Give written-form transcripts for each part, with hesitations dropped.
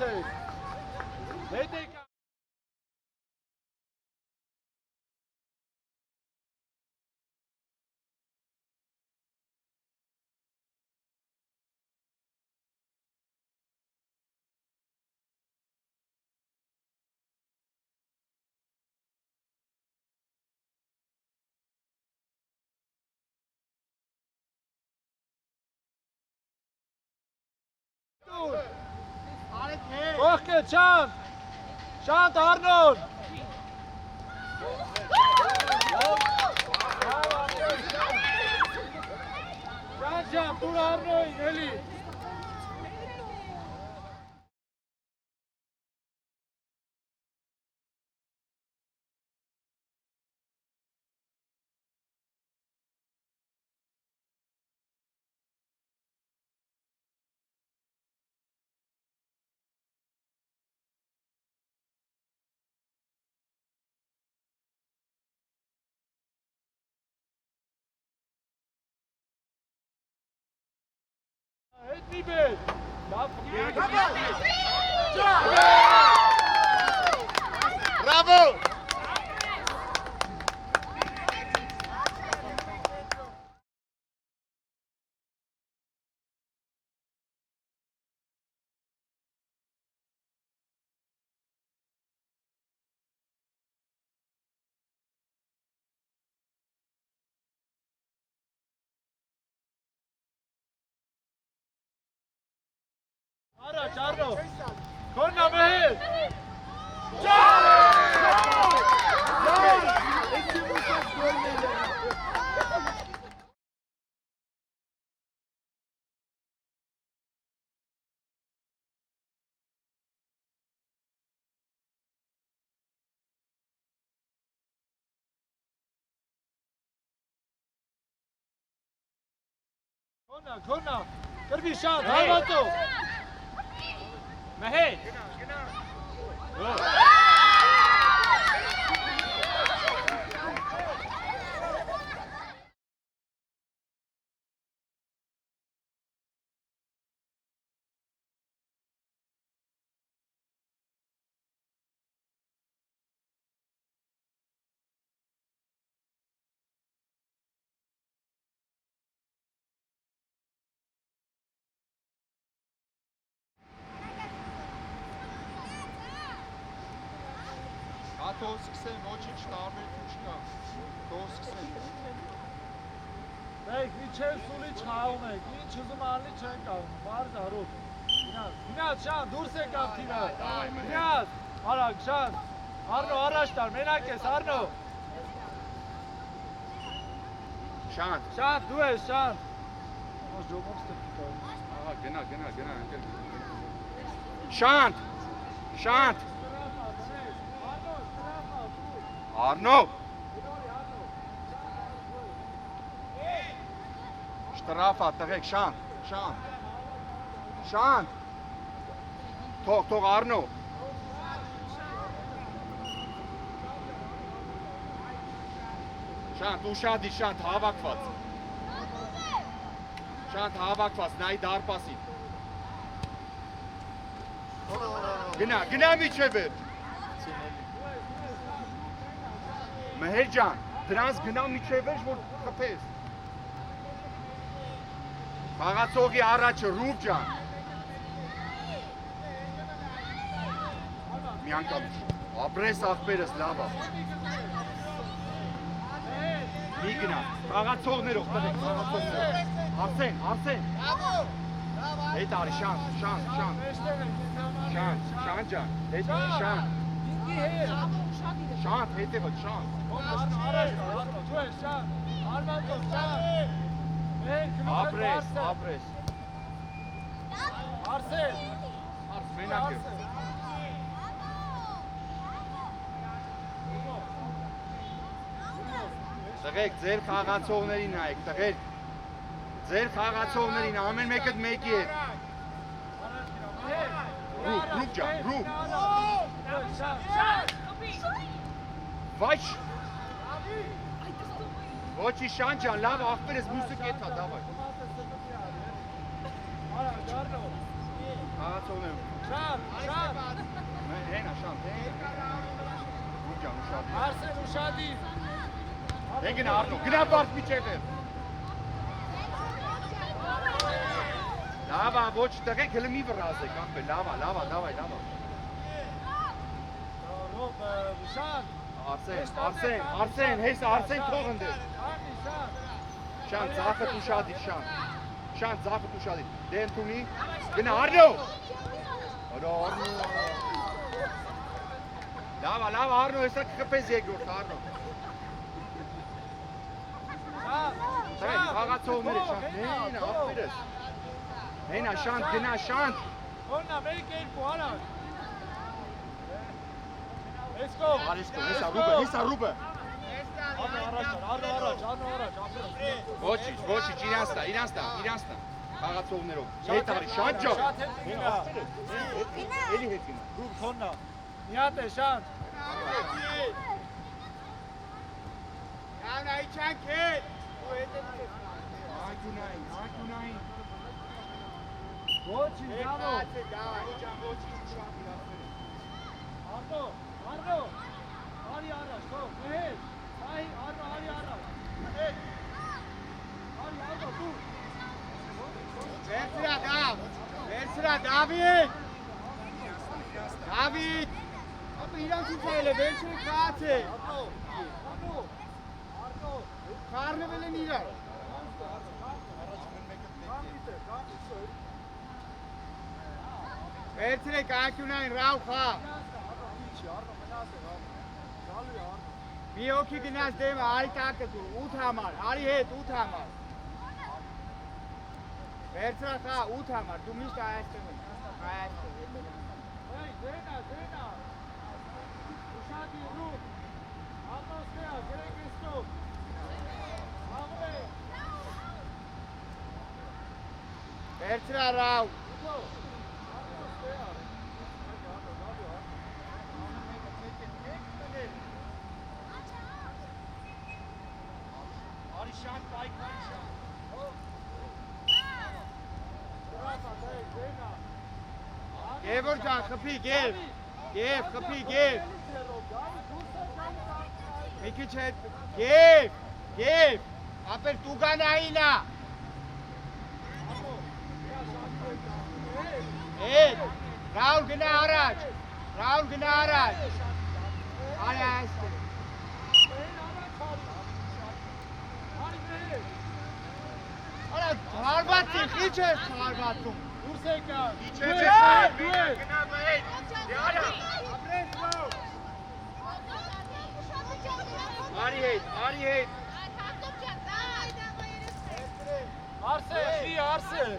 Հարցեք։ Հետ եկա։ Կողքը Շանթ, Շանթ Արնոն։ Շանթ, դուր Արնոյին, էլի։ Հետ մի բեր։ Բրավո։ Առաջ Արնո, քոննա մեհեր։ Քոննա, կրվի Շանթ, հավատո։ Մեհեր։ Թող սկսեն, ոչինչ տարբերություն չկա, թող սկսեն։ Դեք, միչև սուլի չհաղում եք, ինչ ուզում ալի չեն կաղում, մարդ արուկ։ Գնաց, Շանթ, դուրս եկավ թիմը, գնաց, արագ, Շանթ, Արնո, առաջ տար, մենակ ես, Արնո։ Շանթ։ Շանթ, դու ես, Շանթ։ Ոս ջոմով ստպի կաղում։ Ահա, գնա, Շանթ, Շանթ։ Արնո։ Շտրաֆա, տղեկ, Շանթ։ Թող Արնո։ Շանթ, ուշադիր, Շանթ, հավաքված, նայի դարպասին։ Գնա միջև էր։ Մեհեր ջան, դրանց գնա միջև էր, որ խփես։ Խաղացողի առաջը, Ռուբ ջան։ Մի անգամ, ապրես աղբերս, լավ է։ Մի գնա, խաղացողներով, տվեք, խաղացողներով։ Արսեն։ Հետ արի, Շանթ ջան, հետ Շանթ։ Շանթ, հետևը, Շանթ։ Ապրես։ Արսեն։ Մենակ է։ Տղեկ, ձեր խաղացողներին նայեք, տղեկ, ձեր խաղացողներին, ամեն մեկըդ մեկի է։ Ռուբ ջան, Ռուբ։ Վայչ։ Ոչի Շանթ ջան, լավ աղբեր ես մուսը կետ հա, դավայ։ Խաղացողներում։ Շան, շան։ Հենա, շան, հենա։ Ուջան, ուշադիր։ Արսեն ուշադիր։ Հեն գնա Արնո, գնա բարդ միջև էր։ Լավա, ոչ տղեք, հլը մի վրազեք, ախպեր, լավա, դավայ։ Շան։ Արսեն, հեսա, Արսեն թող ընդեր։ Անի, շան։ Շան, ձախդ ուշադիր, շան։ Շան, ձախդ ուշադիր։ Դեն տունի, գնա Արնո։ Արնո։ Լավա, Արնո, հեսա կխպես երկրորդ, Արնո։ Շան, խաղացողները, շան, հենա, ախպերս։ Հենա, շանտ, գնա, շանտ։ Հոննա, մեկ երկու, հարակ։ Էսկո։ Արիսկո, հեսա ռուբը։ Արնո առաջ, ապրես։ Ոչիչ, իրանց տա, խաղացողներով։ Հետ արի, շատ ջող։ Էլի հետ գնա։ Ռուբ քոննա։ Մի հատ է, շան։ Down, Aichan, kid! Այդունային։ Ոչի, գավո։ Արնո, արի առաջ, թող, մեհեր, Արնո, արի առաջ, Արնո, դու, Վերցրա, Դավիթ! Ապա իրանց ինչ այլ է, վերցրեք կաց է, խարնվել են իրար, վերցրեք ակյունային ռավ խաղ, մի հոգի գնաց դեմը, արի տակը դու, 8 համար, արի հետ 8 համար, վերցրա խաղ 8 համար, դու միշտ այստեղ ես, Hey, Zena, ușadi rup, atmosfera, gerek stop, hamle, վերցրա ռավ, Արի շանտ, բայք, շանտ։ Գևոր ջան, խփի, խփի, մի քիչ հետ, ապեր տուգանայինա, Ռաուլ գնա առաջ, արի այստեղ, արա հարվածին, խիչ ես հարվածում, դուրս եկա, Արի հետ։ Արսեն,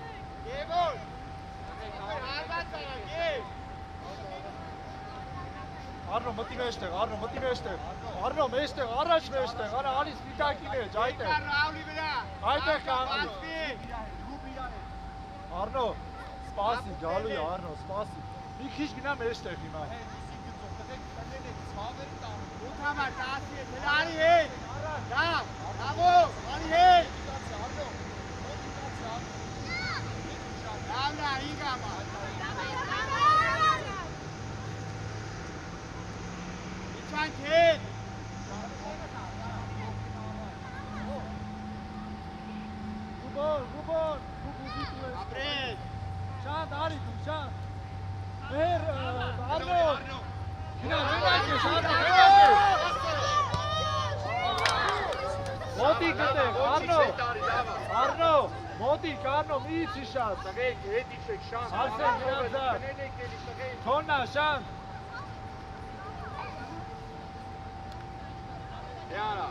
Գևոր, հարված արա, գև, Արնո մտի մեջտեղ, Արնո մեջտեղ, առաջ մեջտեղ, արա ալիս պիտակի մեջ, այդտեղ, Ռաուլի վրա, այդտեղ կանգնի, Արնո, սպասի, գալու է Արնո, սպասի, մի քիչ գնա մեջտեղ հիմա, 8 համար, 10 հետ, արի հետ, լավ, արի հետ, լավնա, 5 համար, իչանք հետ, Գուբոն, գուբուզիտու ես, ապրես, շանտ, արի դու, շանտ, մեր, Արնո, գնա, մոտիկ գտեք, Արնո, մոտիկ, Արնո, մի իչի շատ, Տղեկ, հետ իչեք, շանտ։ Արսեն, գնացա, թոննա, շանտ, Յարա։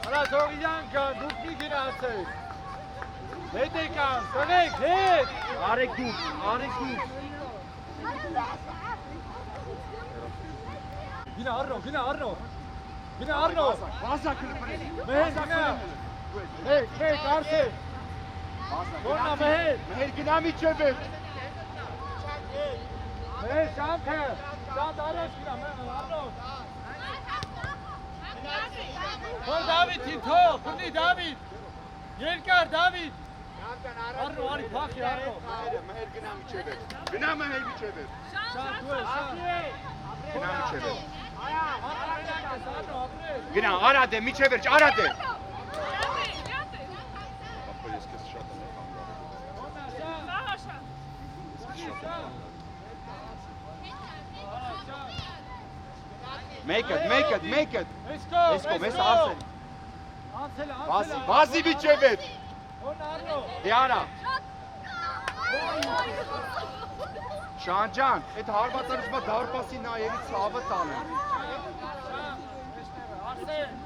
Արա թող իրան կան, դուք մի գնացեք, հետ եկան, տղեք, հետ, Արեք դուք։ գինա Արնո, Բազա կրպրել։ մեհեր գնա, մեկ, Արսեն, թոննա մեհեր, Մեր գնա միջև էր։ մեհեր շանքը, շանտ առաջ գնա, Արնո, թող Դավիթին, թող, քնի Դավիթ, Երկար Դավիթ։ Շանջան Արնո, արի փախի Արնո։ Մհեր գնա միջև էր։ Գնա մհեր միջև էր։ Շատ դու ես, շատ։ Գնա միջև էր։ Արնո, ապրես։ Գնա, արադե միջև էր, արադե։ Make it. Let's go, Մեզ Արսեն։ Անցել, Բազի միջև էր։ Հոն Արնո։ Դե արա։ Շանջան, այդ հարվածարից մա դարպասի նայերի ցավը տանեն։ Արսեն։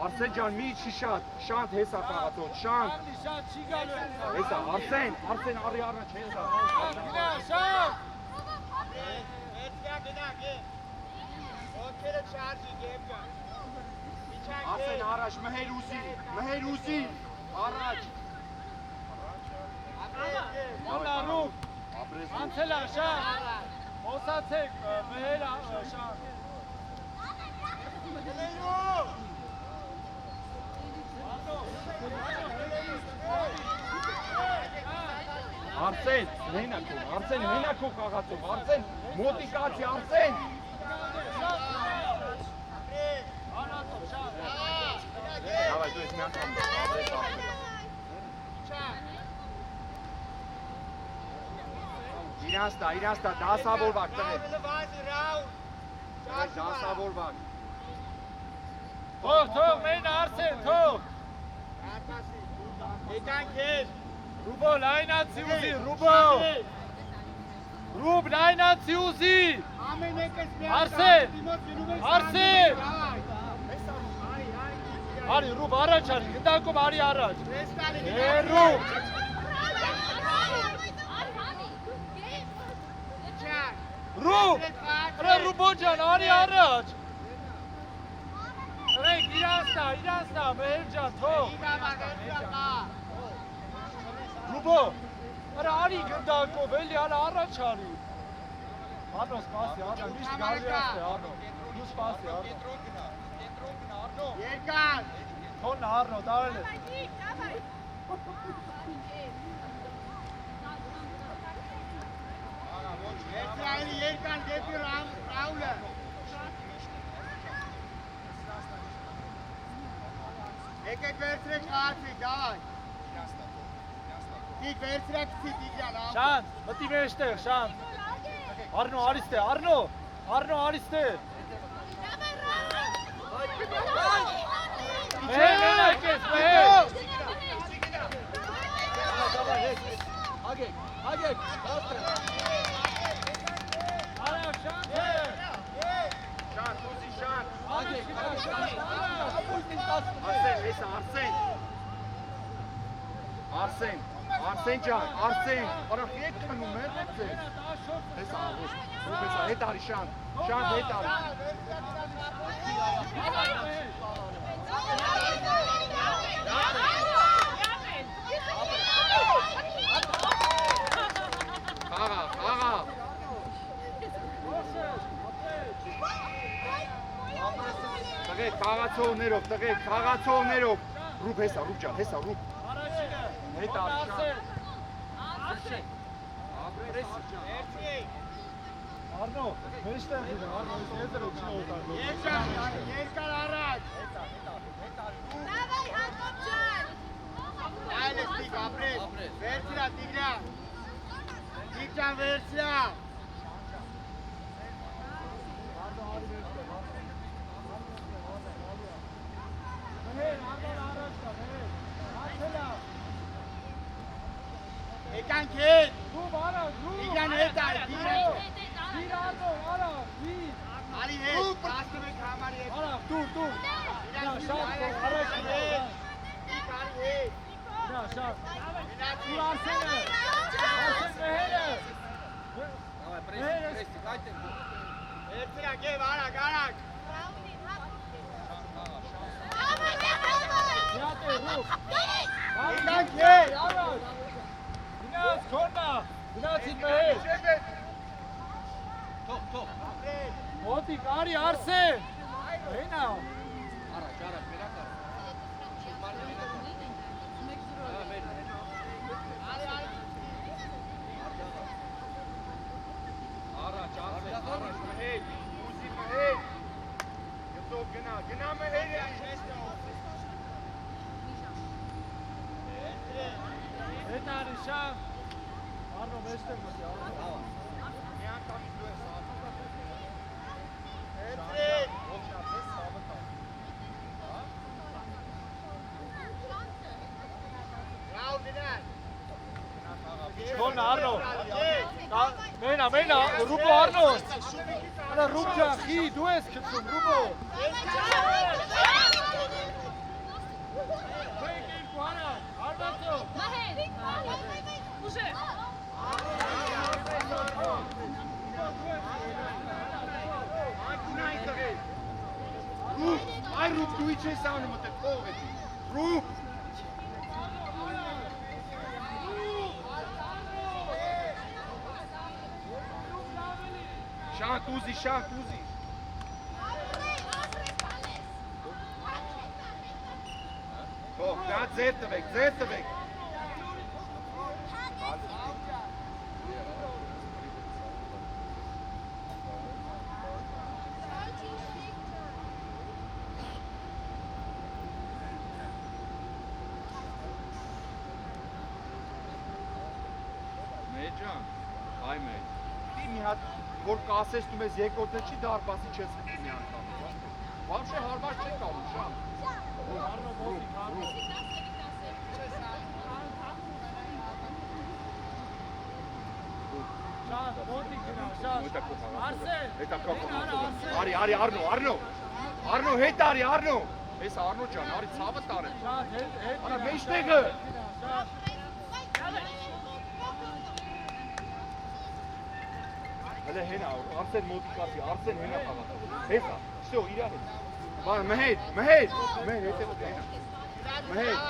Արսեն ջան, մի չի շատ, շանտ հեսա կաղացոն, շանտ։ Շատ չի գալու։ Հեսա, Արսեն արի առաջ հեսա։ Գնա, շատ։ Օքերը չարժի գեմ ջան։ Արսեն առաջ, մհեր ուզի, առաջ։ Հոն Արնո։ Ապրես Անցել շատ։ Մոսացեք, մհեր շատ։ Արսեն, հենակով կաղացով, Արսեն, մոտիկացի, Արսեն։ Դավայ, դու ես մի անգամ ապրես ապրես։ Իրանց տա, դասավորվակ տղեր, դասավորվակ։ Թող, մեն Արսեն, թող։ Եկանք ես։ Ռուբո, լայնացի ուզի, Ռուբո։ Ռուբ, լայնացի ուզի։ Ամեն եկես մի Արսեն, Արսեն։ Արի, Ռուբ, առաջ արի, գնդակում արի առաջ։ Ռուբ։ Ռուբ, Ռուբո ջան, արի առաջ։ Ռեկ, իրանց տա, մհեր ջան, թող։ Ռուբո, արի գնդակով, էլի առաջ արի։ Արնո, սպասի, Արնո, միշտ գալի աստ է, Արնո։ Դու սպասի, Արնո։ Երկար։ Հոն Արնո, դարել է։ Երկարի երկան դեպի Ռաուլը։ Եկեք վերցրեք խաղացիք, դավայ։ Տիկ վերցրեք Տիգրան։ Շանտ, մտի մեջտեղ, Շանտ։ Արնո, արիստե, Արնո, արիստե։ Մհեր, մենակ ես, մհեր։ Հագեք, Արա, Շանտ է։ Շանտ, ուզի շանտ։ Հագեք, Շանտ։ Արսեն ջան, արա հետ քնում էր ձեզ։ Հեսա աղոս, հեսա հետ արի շանտ, հետ արի։ Խաղա։ Տղեր, խաղացողներով, Ռուբ հեսա, Ռուբ ջան, հեսա, Ռուբ։ Առաջինը, Հետ Հոն արի շանտ։ Արնո, մեջտեղ դինը, Արնո, եզերը չի ուտան։ Երկար առաջ։ Այլ ես տիկ ապրես, վերցրա Տիգրան։ Տիգրան վերցրա։ Մհեր, Արնոն առաջ կա, մհեր, անցելա։ Եկանք հետ։ Ռուբ, առաջ, Ռուբ։ Տիգրան հետ արի, Տիգրան։ Դիր Արնո, առաջ, դիր։ Արի հետ, 11 համարի հետ։ Առաջ, դուր։ Նա, շատ, առաջ, Տիկ արի հետ։ նա, շատ։ Գնացի։ Դուր Արսենը, Արսեն մհերը։ Մհերը, Վերցրա, գև, արագ։ Միատ է, Ռուբ։ Եկանք հետ։ Առաջ։ Գնաց, քոննա, գնացին մհեր։ Մոտիկ, արի Արսեն։ Հենա։ Շան։ Արնո մեջտեղ մտի, Արնո։ Մի անգամից դու ես ափը։ Էտրիկ։ Ողջապես ցավը տա։ Լավ դինան։ Գոն Արնո։ Մենա, Ռուբո Արնո։ Արա Ռուբջա, խի դու ես քցում, Ռուբո։ Բեկին կուարա, Արմատո։ Մահեր։ Ուժը։ Այ ռուպ դու ինչ ես անում այդտեղ փող էդի։ Ռուպ Շանք ուզի։ Թող, դա ձեր տվեք։ Մեջան, այ մեջ։ Դի մի հատ որ կասես դու մեզ երկրորդը չի դարբասի չես խփի մի անգամ։ Вообще հարմար չի կանում, Շան։ Արնո մոտիկ, Արնո։ Շան, մոտիկ գնա, Շան։ Արսեն։ Հետա կողմ։ Արսեն։ Արի, Արնո։ Արնո, հետ արի, Արնո։ Էս Արնո ջան, արի ցավը տարեմ։ Շան, հետ։ Արա մեջտեղը։ Շան։ Հələ հենա, Արսեն մոտիկացի, Արսեն հենա խաղացող։ Հեսա, всё, իրա հետ։ Բան, մհետ, հետևը հենա։ Մհետ։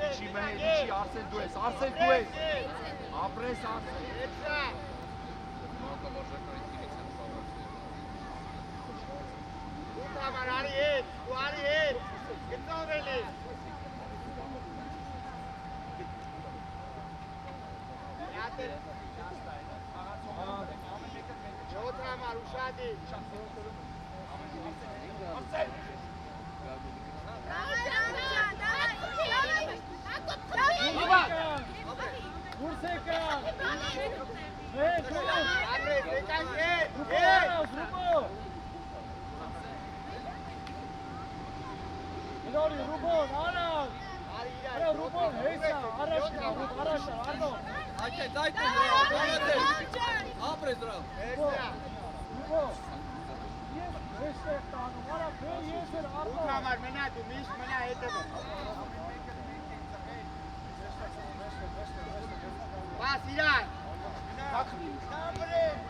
Իչի մհետ, իչի, Արսեն դու ես։ Ապրես Արսեն։ Դու համար արի հետ, գտնող էլի։ Յոթ համար ուշադի։ Դուրսեկա։ Ապրես, եկան հետ։ Ռուբո։ Լորի Ռուբո, արավ։ Արա Ռուբո, հեսա, առաջ, Արնո։ Այդտեղ, ապրես դրա։ Ռուբո։ Ես հեսեղ տանում, արա քո ես էր Դու Արնո։ համար մնա, դու միշտ մնա հետևը։ Բաս իրան։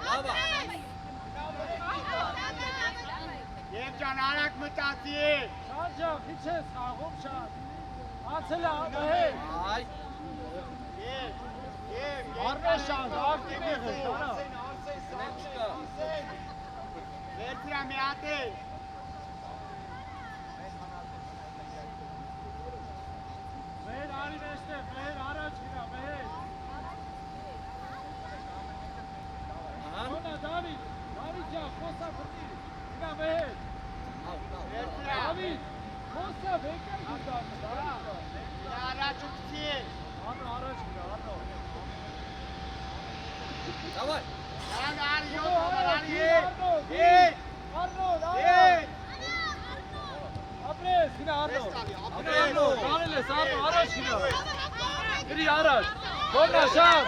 Լավա։ Եվ ջան արակ մտածի։ Շան ջան, քիչ ես խաղում Շան։ Անցել է մհեր։ Այ։ Արնո Շան, ակտիվ եղեք, արա։ Վերցրա մի հատ է։ Մհեր արի մեջտեղ, մհեր առաջ գնա, մհեր։ Գոնա Դավիթ ջան, խոսա խնդիր։ Գնա մհեր։ Վերցրա։ Դավիթ, խոսա վեկա գիտան, դարի։ Առաջ ուկցի։ Արնո առաջ գնա, Արնո։ Դավայ։ Արի յոթ Արնո, համար արի Արնո, հետ։ Արնո, Հետ։ ապրես, գնա Արնո։ Ապրես, Արնո, դարել ես, Արնո, առաջ գնա։ Գրի առաջ։ Գոնա Շան։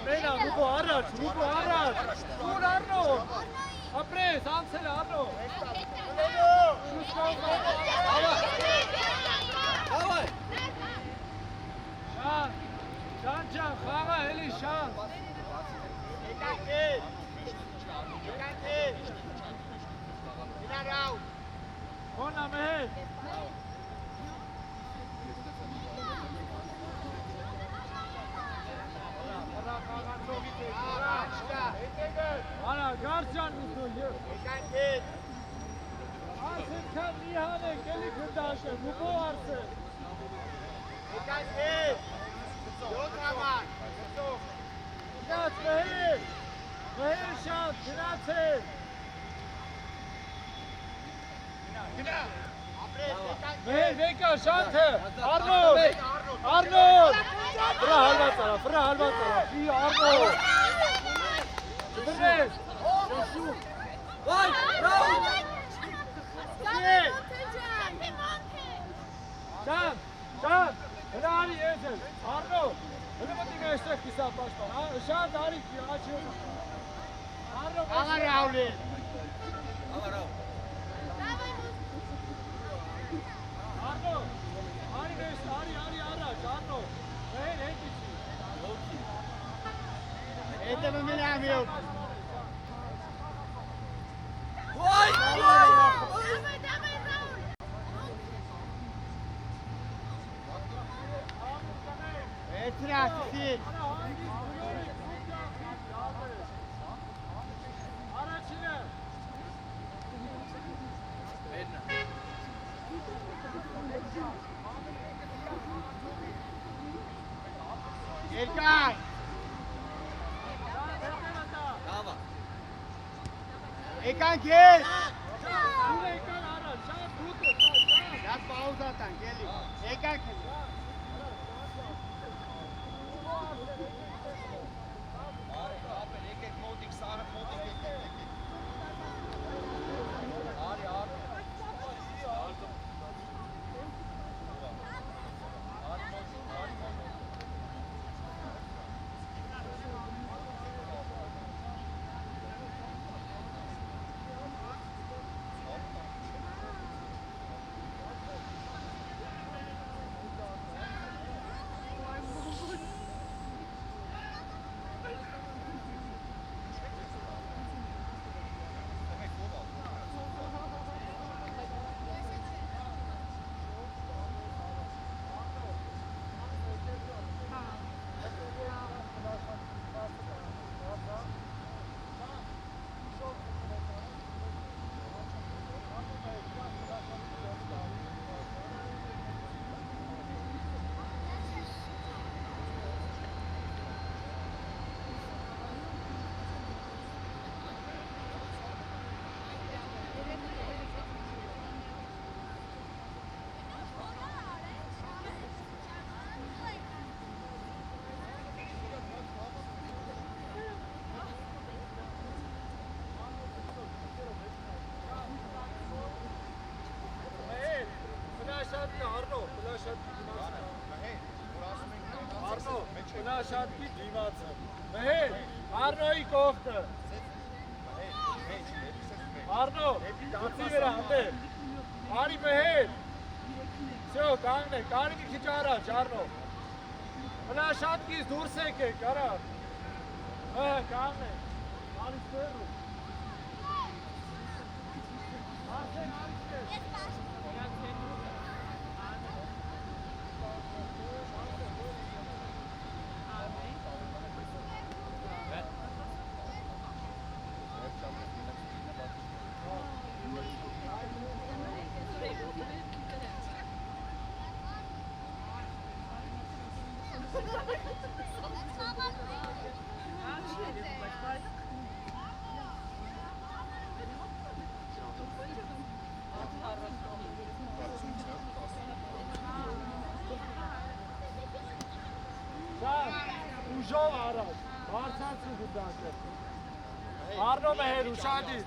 Մենա, Ռուբո առաջ, Ուր Արնո, ապրես, անցել Արնո։ Դավայ։ Շան ջան, խաղա էլի Շան։ Եկակ հետ։ Կոնա Մեհեր։ Արա գարջան ուտու։ Արսեն քան միհան է, կելի քնդաշը, ռուբո արսեն։ Գնաց Մեհեր, Մեհեր շատ, գնաց է։ Մեհեր վեկա շատ է, Արնոլ, Արնոլ, վրա հալված արա, ի Արնոլ, վրես, Vai, bravo! Շան, շան, հնա արի ես էլ, Արնոլ, հնա մտի մեստեղ կիսա պաշպան, շատ արի կի, աչի, Արնոլ, Աղար Ռաուլի։ Արնոլ, արի մեստեղ, արի առաջ, Արնոլ, Մեհեր հետ իչի, Հետևը մինամ յուկ։ Vai! Etrafı. Araçını. Erkan. Bravo! Erkan gel. Erkan araç, şan tuttu, şan. Yat pauzatan gel. Erkan gel. Շատի դիմացը։ Մեհեր, Արնոյի կողքը։ Արնո, դարձի վրա հանդեր։ Արի Մեհեր։ Всё, կանգնեք, կարի մի քիչ առաջ, Արնո։ Հնա շատկից դուրս եկեք, արա։ Կանգնեք։ Արի ստերու։ Արսեն, արի ստեր։ Ուժով առաջ, բարձացու գուտանքը։ Արնո Մեհեր, ուշադի։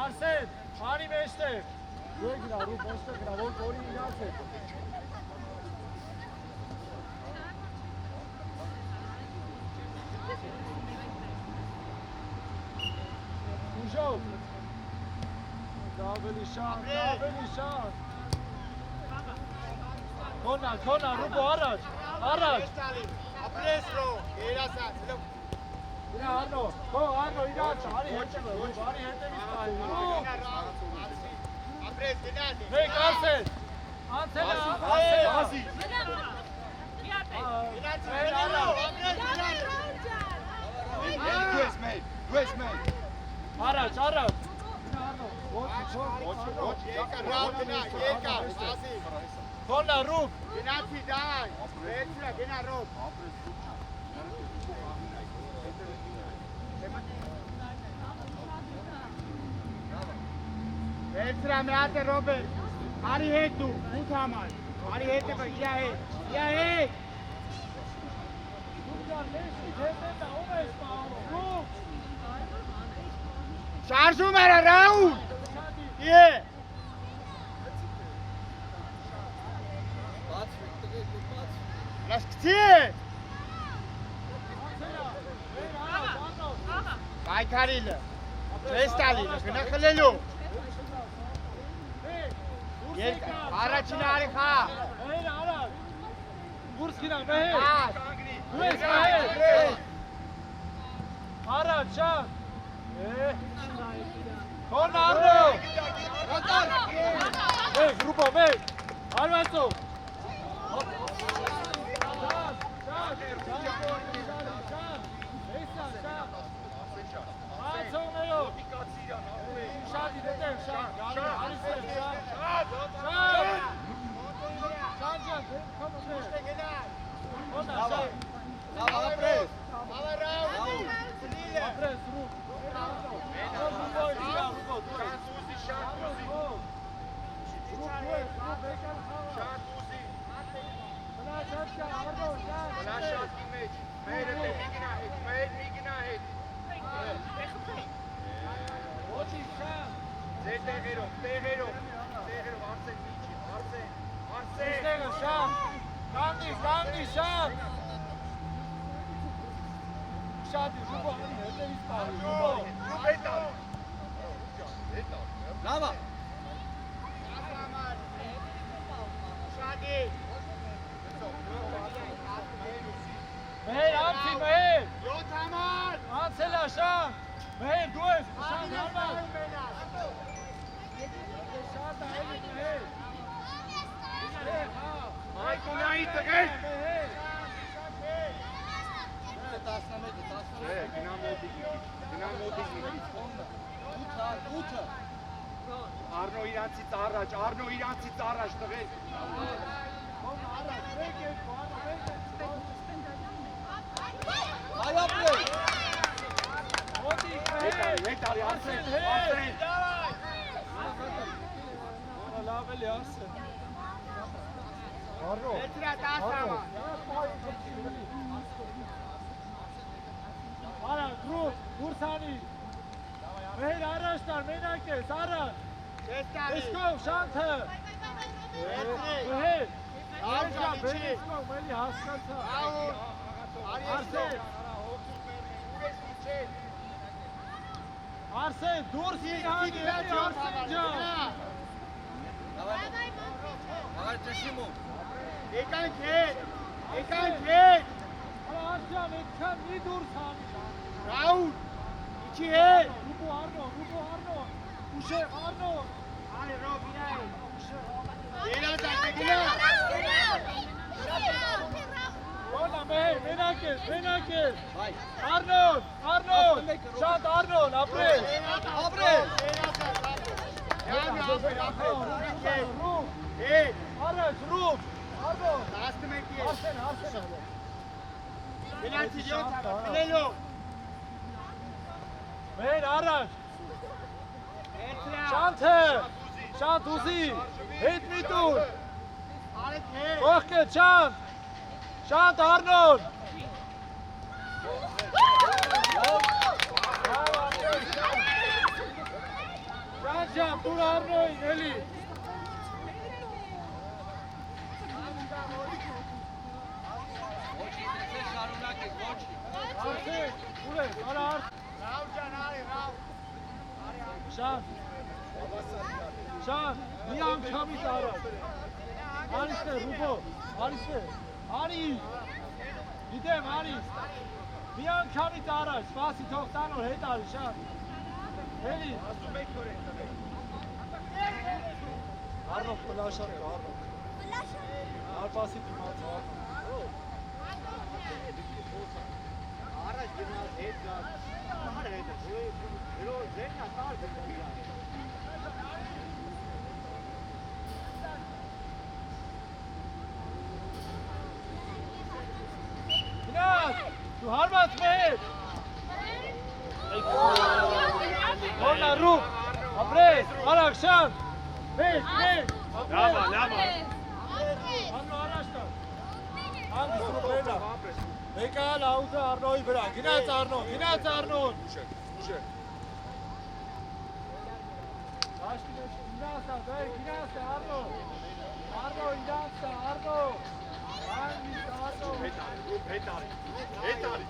Արսեն, անի մեջտեղ։ Դու գնա, ռուպ ոստեղ գնա, որ կորի ինաց է։ Ուժով։ Ավելի շան, ավելի շան։ Քոնա, ռուպո առաջ, առաջ։ Ապրես ռո, երասան, Գնա Արնո, քո Արնո իրաց, արի հետևը, արի հետևից տայ։ Ապրես գնաց։ Մեկ Արսեն։ Անցելա, Ասի։ Առաջ, առաջ։ Քոնա ռուկ։ Գնացի դայ։ Վերցրա գնա ռոբ։ Վերցրա մի հատ է Ռոբերտ։ Արի հետ դու, 8 համար։ Արի հետ է իր հետ։ Իր հետ։ Շարժում էր Ռաուլ։ Է։ Բաց, տղեկ, բաց։ Լաշկցի։ Բայքարիլը։ Վեստալիլը, գնա խլելու։ Առաջին արի խա։ Մհեր առաջ։ Դուրս գնա Մհեր։ Դու ես Մհեր։ Առաջ շան։ Քոնա Արնո։ Մեկ գրուպա մեկ։ Արվանցով։ Անցողներով։ Շատի դետև շան։ Արիսև շան։ Շան ջան, քամը մեր։ Քոնա շան։ Ապրես։ Ապրես ռուկ։ Կանգնի շան։ Շատի ռուբո հետևից տարի ռուբո։ Լավա։ Շադի։ Մհեր անցի Մհեր։ 7 համար։ Անցելա շան։ Մհեր դու ես շան հարմար։ Շատ այլ Մհեր։ Այկոնայի տղեր։ Մհեր։ 8 Արնո իրանցից առաջ, Արնո իրանցից առաջ տղեր։ Այ ապրես։ Հետ արի, Արսեն։ Լավ էլի Արսեն։ Արնո։ Վերցրա 10 համար։ Արա, գրուպ, դուրսանի։ Մհեր առաջ տար, մենակ ես, առաջ։ Վեստալի։ Իսկով, շանթը։ Մհեր։ Արժա, բեր իսկով, մելի հասկանցա։ Ռաուլ։ Արսեն։ Արսեն, դուրս իհանի, էլի Արսեն ջան։ Աղար ճշիմում։ Եկանք հետ։ Եկանք հետ։ Արա Արսյան, այդքան մի դուրս հանի։ Ռաուլ։ Իչի հետ։ Ռուբո Արնո, ուշե Արնո։ Արի Ռոբ իր հետ։ Երազակ գնա։ Ոնա Մհեր, մենակ ես։ Բայ։ Արնոն, շատ Արնոն, ապրես։ Ապրես։ Ռուբ, Հետ։ առաջ, Ռուբ, Արնոն, 11 ես։ Արսեն։ Գնացի 7 համար, խլելու։ Մհեր առաջ, Վերցրա։ շանթը, շանթ ուզի, հետ մի տուր, Արեք հետ։ ողկե շանթ, շանթ Արնոն, շանթ ջան, տուր Արնոյին, էլի, Արսեն, ուր ես, արա Արսեն, Ռաուլ ջան, արի, Ռաուլ։ Շան, մի անգամից առաջ, Արիստ է, Ռուբո, Արիստ է, Արի, գիտեմ, Արիս, Մի անգամից առաջ, սպասի թող տանոր հետ արի շատ։ Հելի։ Արնով պլաշատ կա, Արնով։ Արպասի դիմաց, Արնով։ Առաջ գնաց հետ գաց։ Ահա հետ է։ Հերո զենքա տար գնա։ Գնաց, դու հարված մեր։ Որնա ռուկ, ապրես, արակ շան։ Մեծ, մեծ, Լավա, լավա։ Արնո առաջ կա։ Անգս ռուկ վերնա։ Եկալ աուտը Արնոյի վրա, գնաց Արնոն, գնաց Արնոն։ Աշկի մեջ, ինասա, դեր, գնացը Արնո։ Արնո, ինասա, Արնո։ Անգիս Արնո։ Հետարի։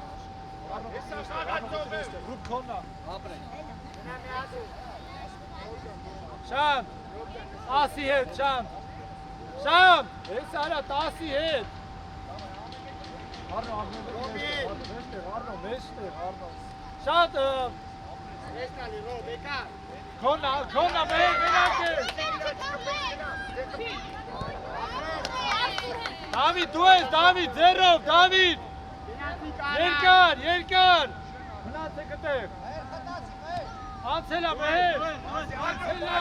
Ռուկ քոննա։ Ապրեն։ Շան, ասի հետ, շան։ Շան, ես արա տասի հետ։ Արնո, Արնո, մեջտեղ, Արնո։ Շատ, Էստալի ռոբ եկա։ քոննա, մենակ է։ Դավիթ, դու ես, Դավիթ, ձերով, Դավիթ։ Երկար։ Մնաց է կտեղ։ Անցելա, մեհեր, անցելա։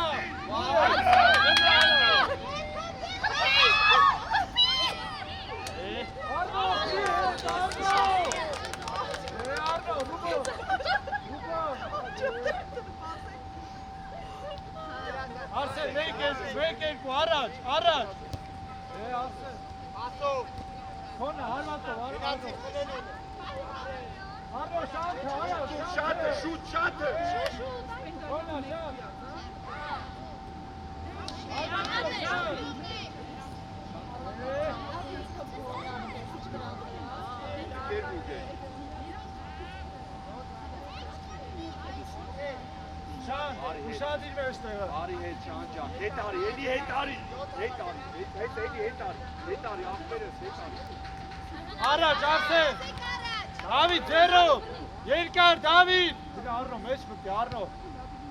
Արնո, Ռուբո։ Արսեն, մեկ երկու, առաջ։ Արսեն։ Ասո։ Քոնը, հարվածով, Գնացի խնելու։ Արնո, շանթը, առաջ, Շատը, շուտ, շատը։ Քոնը, շանթ։ Շան, ուշադիր մեջտեղը։ Արի հետ շանջան, հետարի, էլի հետարի, աղբերս, հետարի։ Առաջ, Արսեն։ Դավիթ, ձերով, երկար, Դավիթ։ Գնա Արնո, մեջ մտի, Արնո։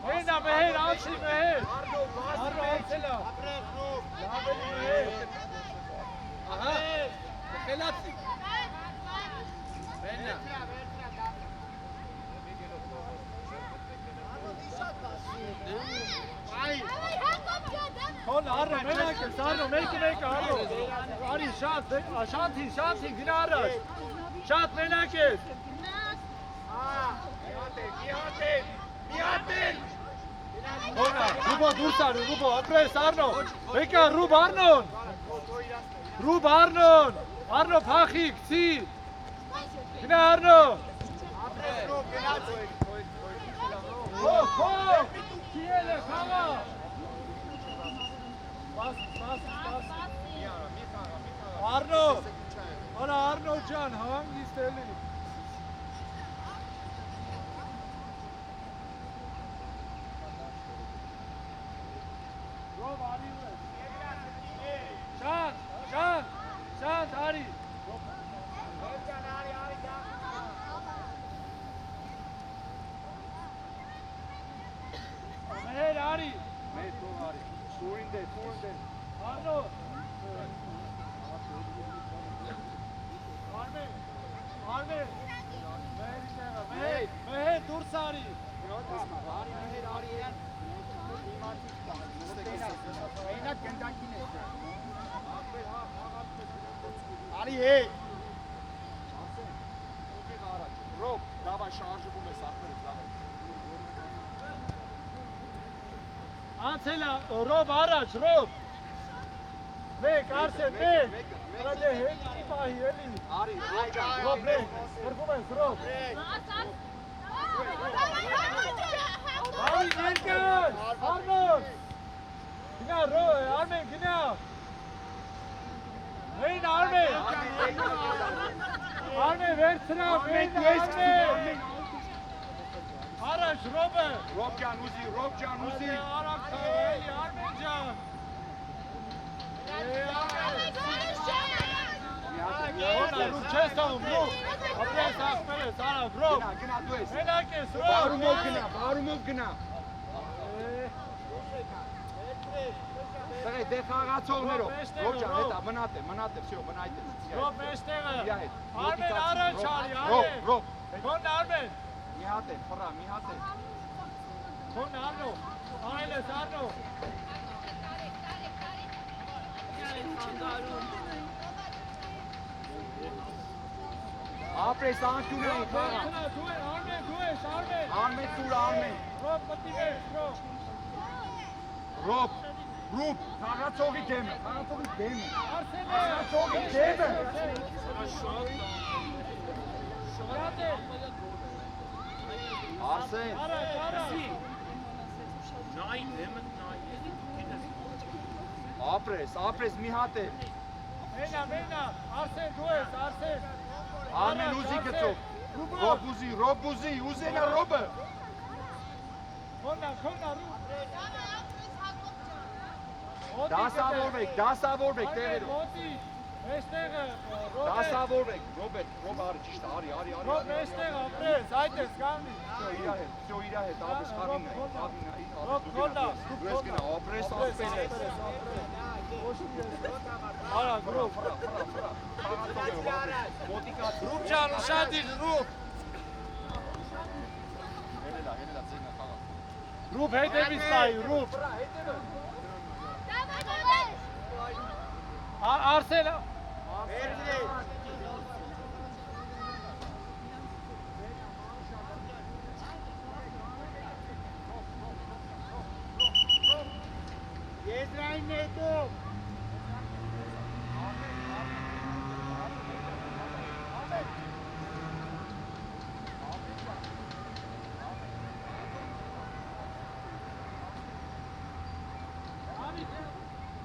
Հենա, մեհեր, անցի, մեհեր։ Արնո, անցելա։ Ապրես ռոբ։ Լավելի մեհեր։ Ահա։ Խելացի։ Վերնա։ Այ։ Քոն Արնո, մենակ ես, Արնո, մեկը, Արնո։ Արի, շանթի, գնա առաջ։ Շատ մենակ ես։ Քոնա, Ռուբո, դուրս արի, Ռուբո, ապրես, Արնո։ Եկա, Ռուբ Արնոն։ Արնո, փախի, գցի։ Գնա Արնո։ Ապրես ռոբ գնաց։ Քո, քիել է, խաղա։ Սպաս։ Արնո, արա Արնո ջան, հանգիստ էլի։ Ռոբ արի ու ես։ Շանթ, արի։ Մեհեր արի։ Մեծ թող արի, սուրին դե։ Արնո։ Արմեն։ Մեհերի տեղը, մեհեր դուրս արի։ Մենակ գնդակին է։ Արի հետ։ Ռոբ, դավայ շարժվում ես աղբերս, լավ է։ Անցելա, Ռոբ առաջ, Ռոբ։ Մեկ, Արսեն, մեկ։ Հրադե հետ պահի, էլի։ Արի, Ռոբ, մեկ, կրգում ես, Ռոբ։ Արի, ներկան, Արնոն։ Գնա, Արմեն, գնա։ Հին, Արմեն։ Արմեն, վերցրա, հին, Արմեն։ Առաջ, Ռոբը։ Ռոբ ջան ուզի։ Արակ թավելի, Արմեն ջան։ Ռուբ չես տանում, Ռուբ։ Ապրես ախպերես, արա, գրով։ Գնա դու ես։ Մենակ ես, Բարումով գնա։ Դե դե խաղացողներով։ Ռոջան, հետա մնաթե, всё, մնայթե։ Գրով մեջտեղը։ Իրա հետ։ Արմեն առաջ արի, Ռոբ։ Քոն Արմեն։ Մի հատ է, ֆրա, մի հատ է։ Քոն Արնո։ Արելես Արնո։ Ապրես անկյունային խաղա։ Դու ես, Արմեն։ Արմեն սուր Արմեն։ Ռոբ մտի մեջ, Ռոբ։ Ռոբ, խաղացողի դեմը, խաղացողի դեմը։ Արսենը։ Խաղացողի դեմը։ Շոհրատե։ Արսեն։ Առաջ, առաջ։ Ապրես մի հատ է։ Մենա, Արսեն դու ես, Արսեն։ Արմեն ուզի գծով։ Ռոբ ուզի, ուզենա Ռոբը։ Քոննա, Դասավորվեք տեղերով։ Մոտի, մեջտեղը, Ռոբ։ Դասավորվեք, Ռոբ արի ճիշտ, արի։ Ռոբ մեջտեղ ապրես, այդ ես կամնի։ Всё իրա հետ, ապրես խաղինա։ Ռոբ քոննա, Դու ես գնա, ապրես ապրես։ Արա, Ռոբ։ Ռոբ ջան, ուշադիր, Ռոբ։ Հենելա ձենա խաղա։ Ռոբ հետևից նայ, Ռոբ։ Արսեն։ Եզրային նետով։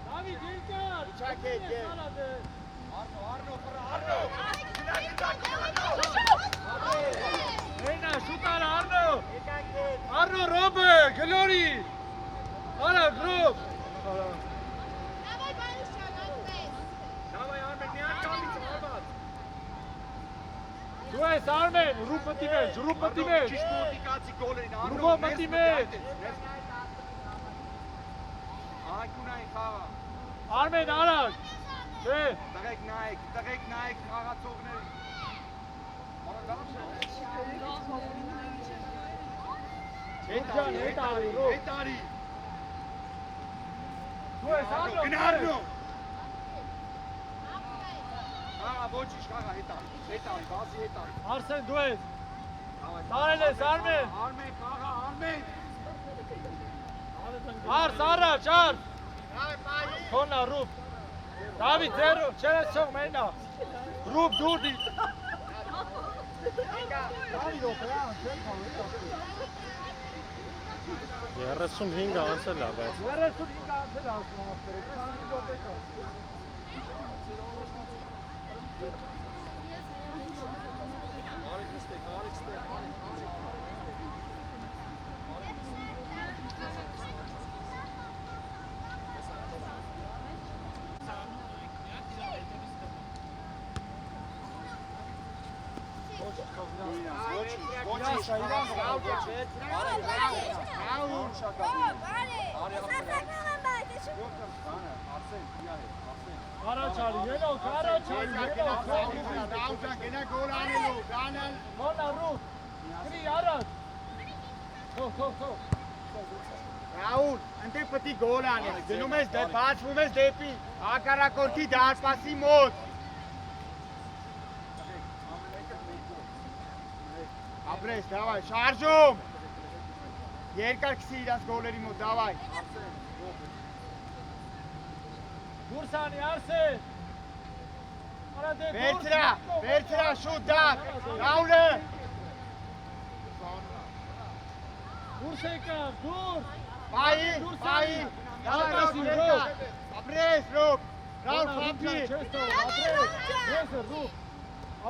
Դավիթ, երկար։ Իջակ հետ, եկ։ Մենա, շուտար, Արնո, Ռոբը, գլորի։ Արա, Ռոբ։ Դու ես Արմեն, Ռուբ մտի մեջ։ Ճիշտ մոտիկացի գոլերին, Ռուբով մտի մեջ։ Անկյունային խաղա։ Արմեն, առաջ։ Չէ։ Տղեկ նայեք խաղացողներին։ Հետ արի, Ռոբ։ Հետ արի։ Դու ես Արնո։ Գնա Արնո։ Խաղա ոչինչ խաղա հետ արի, բազի հետ արի։ Արսեն, դու ես։ Տարել ես, Արմեն։ Արմեն խաղա, Արմեն։ Արս, առաջ, արս։ Քոննա, Ռուբ։ Դավիթ, ձերով, չեր ես չող, մենա։ Ռուբ, դուրդի։ Երեսուն հինգ անցել է, բայց 35 անցել ասում ապրեք, 20 րոպե կա։ Առաջարի, ելոք, Դաուջան գնա գոլ անելու, գանել։ Քոննա, Ռուբ, գրի, առաջ։ Թող։ Ռաուլ, ընտեղ պտի գոլ անել, գնում ես բացվում ես դեպի հակառակորդի դարպասի մոտ։ Ապրես, դավայ, շարժում։ Երկար քսի իրաց գոլերի մոտ, դավայ։ Դուրսանի, Արսեն։ Վերցրա, շուտ դակ, Ռաուլը։ Դուրս եկավ, դուրս։ Պայի, դավայ, Ռոբ, երկար։ Ապրես, Ռոբ, Ռաուլ, խապի։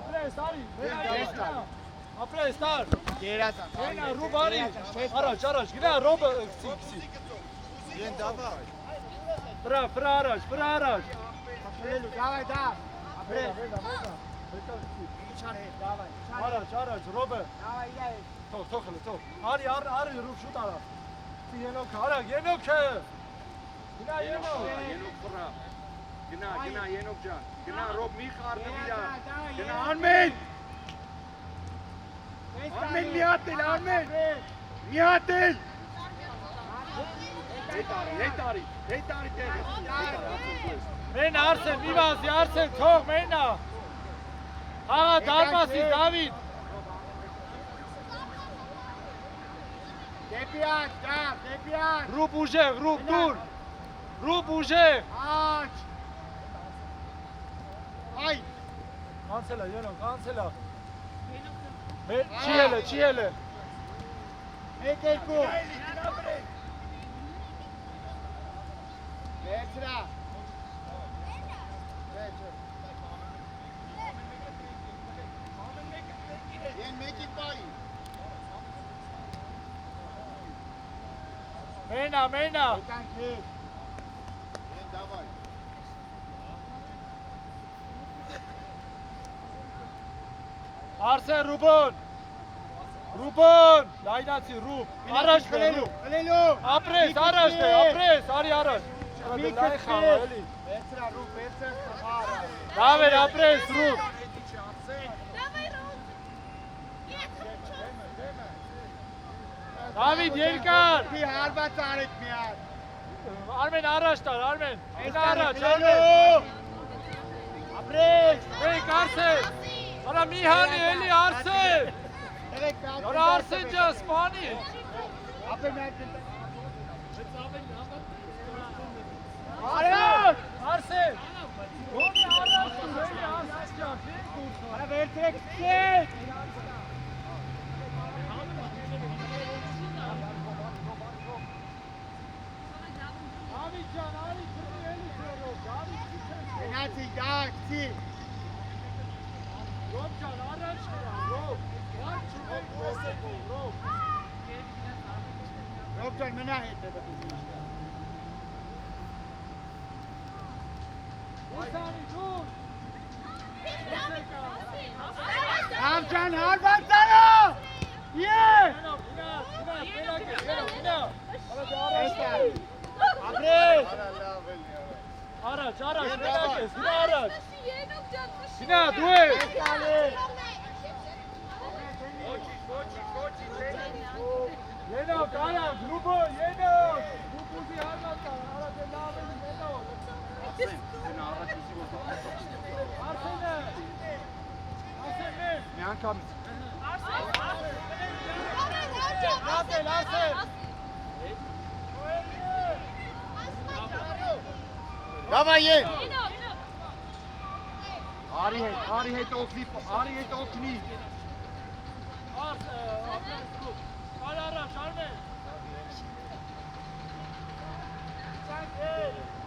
Ապրես, արի, ապրես, տար։ Գերացան, Մենա, Ռուբ արի, առաջ, գնա, Ռոբը, քսի։ Են դավայ։ Վրա առաջ։ ապրելու, դավայ, դավ, ապրես։ Իչար հետ, դավայ, իչար հետ, Առաջ, Ռոբե։ դավայ, իրա հետ, Թող խլի, թող։ Արի ռուբ շուտ արա։ Ենոք, արա, Ենոքը։ Գնա Ենոք։ Ենոք վրա։ Գնա, Ենոք ջան։ Գնա, Ռոբ մի խառնվի իրար։ Գնա, Արմեն։ Արմեն մի հատ էլ, Արմեն։ Մի հատ էլ։ Հետ արի տեղը։ Մեն Արսեն, մի վազի, Արսեն, թող, մենա։ Աղա, դարպասի, Դավիթ։ դեպի աչ, դավ, դեպի աչ, Ռուբ ուժեղ, Ռուբ դուր։ Ռուբ ուժեղ։ աչ, այ, Անցելա, Ենոք, անցելա։ Չի հելը։ մեկ երկու, վերցրա, են մեկի պայի, Մենա։ եկանք հետ, են դավայ, Արսեն, Ռուբոն, լայնացի, Ռուբ, առաջ բերու, խլելու, ապրես, արի առաջ, լայ խաղա, էլի, վերցրա, ռուպ, վերցրա, խաղարա, լավ էր, ապրես, Ռուբ, Давай, Ром. Դավիթ, երկար, մի հարված արեք մի հատ, Արմեն առաջ տար, Արմեն, առաջ, խլելու, ապրես, մեկ Արսեն, արա մի հանի, էլի Արսեն, երեք մի հատ, արա Արսեն ջան, սպանի, ապե մի հատ, Արսեն, ոնի առաջ տուր, էլի Արսեն ջան, արա վերցրեք սկետ, Դավիթ ջան, արի քրի, էլի քրով, Դավիթ չի չես, գնացի, դակցի, Ռոբ ջան, առաջ կրա, Ռոբ, վար չուվեք, Ռոբ, ռոբ ջան մնա հետ է բտուզի, Ուսանի դուր, Ռամ ջան հարված արա, եկ, ապրես, Առաջ, մենակ ես, գնա առաջ, Yenok canlı. գնա, դու ես, Ենոք, արագ, Ռուբո, Ենոք, Ռուբ ուզի հարնած կար, արագ է լավ էլի, Ենոք, Գնա, առաջ ուսի ոսա։ Արսենը, Արսեն մեր, Մի անգամ Արսեն, դավայ եկ, Արի հետ օգնի։ Արի առաջ, Արմեն,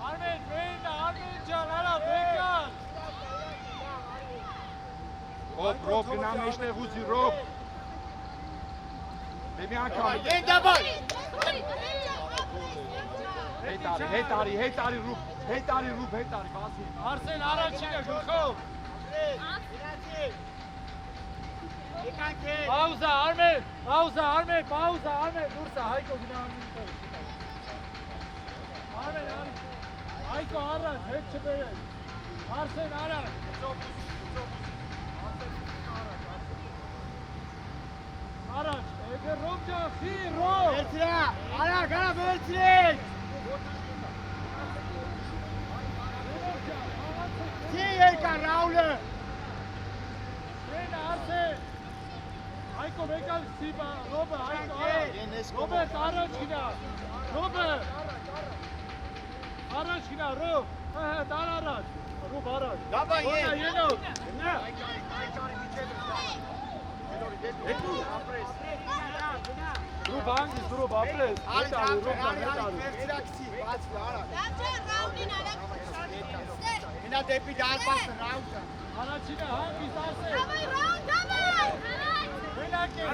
Արմեն, մենա, Արմեն ջան, արա, բեկան, Ռոբ գնա մեջտեղ ուզի, Ռոբ։ Մի անգամ են դավայ, հետ արի Ռուբ, բացի։ Արսեն առաջին է գլխով, եկանք հետ, Պաուզա, Արմեն, դուրսա, Հայկո գնա Արմեն, Հայկո առաջ, հետ չբերեք, Արսեն առաջ, առաջ, Ռոբ ջան, խի, Ռոբ, վերցրա, արա, գարա վերցրեք, Չի երկար Ռաուլը, Մենա, Արսեն, Հայկո մեկալ սիպա, Ռոբը, Հայկո առաջ, Ռոբետ առաջ գնա, առաջ գնա, Ռոբ, տար առաջ, Ռոբ առաջ, Դավայ եկ, Ենոք, Ռոբ անգիս, Ռոբ ապրես, արի, Ռոբ վերցրակցի, բացվի, արա, մինա դեպի դարպասը, Ռաուլ ջան, առաջինը հանգիս, Արսեն, Давай, Ром, давай. մենակ ես,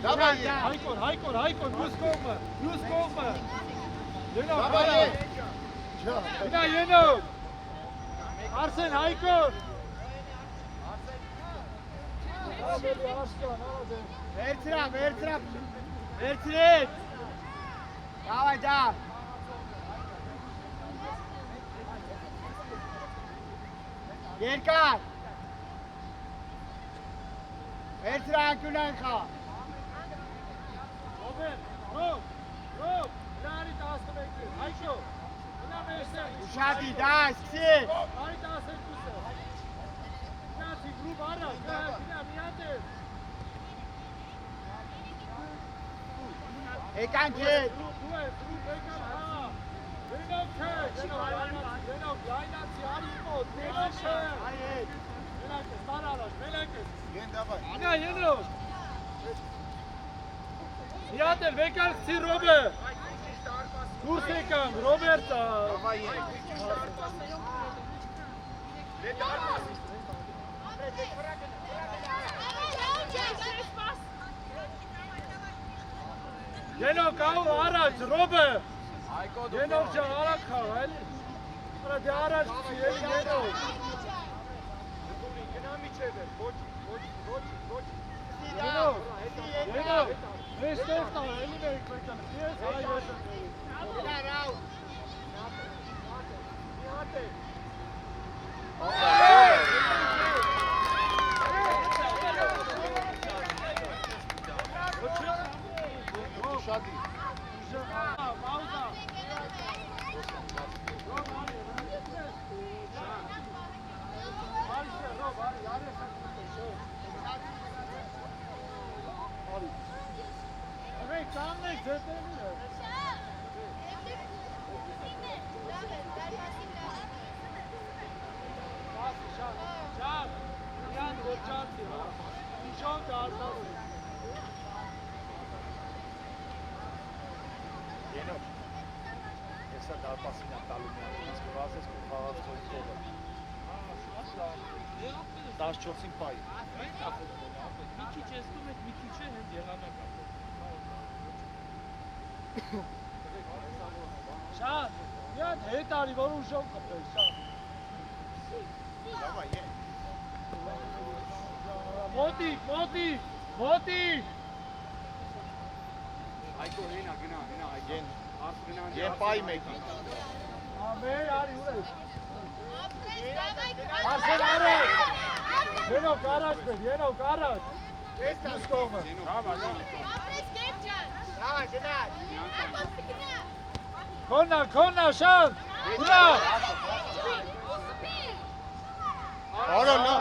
դավայ եկ, Հայկոն, մյուս կողմը, Ենոք, դավայ առաջ, եկ, գնա Ենոք, Արսեն Հայկո։ Ավելի աշկան, արադե։ Վերցրա, վերցրա։ Վերցրեց։ Давай, да. Երկար։ Վերցրա անկյունան խա։ Ռոբերտ, ռոբ, լարի 11, Հայկո, նա մեջտեղ։ Ուշադի, դա, սկսի։ Արի 12-ը։ Գնացի գրուպ առաջ, գնա միատեր։ Եկան քեզ։ Դու եկան, հա։ Գնով չէ, գնով, լայնացի, արի մոտ, գնով չէ։ Արի հետ։ Մենակ ես, տար առաջ, մենակ ես։ Են դավայ։ Գնա, ենով։ Միատեր, վեկար կցի Ռոբը։ Դուրս եկան, Ռոբերտը։ Դավայ եք։ Ենով կաղու առաջ, Ռոբը։ Ենով չա արակ խաղ, էլի։ Արա դե առաջ կցի, էլի ենով։ Ենով, մեջտեղ տար, էլի մերիք մեկան, ես հայ ես եմ։ Գնա ռաու։ Շատի։ Պաուզա։ Эй, կանգնեք, ձետերին է։ Շան, միան ոչանցի, հա։ Իշոն դարձավ է։ Ենով, եսա դարպասին եմ տալու միան, իսկ որ ասես որ խաղաց խոյի տողը։ 14-ին պայի։ Մի քիչ էստում եք, մի քիչ է հենց եղանակ ապրել։ Շան, միան հետ արի, որ ուժով կպել, Շան։ Դավայ եք։ Մոտիկ։ Այկո հենա, գնա, այկեն։ Արս գնա։ Են պայի մեկի։ Ամեր արի ուր ես։ Արսեն առաջ։ Ենով կարաջ բեր, Ենով կարաջ։ Ես տաս կողմը։ Բավա, Давай, գնա։ Քոննա, Շան։ Ուրա։ Արա նա։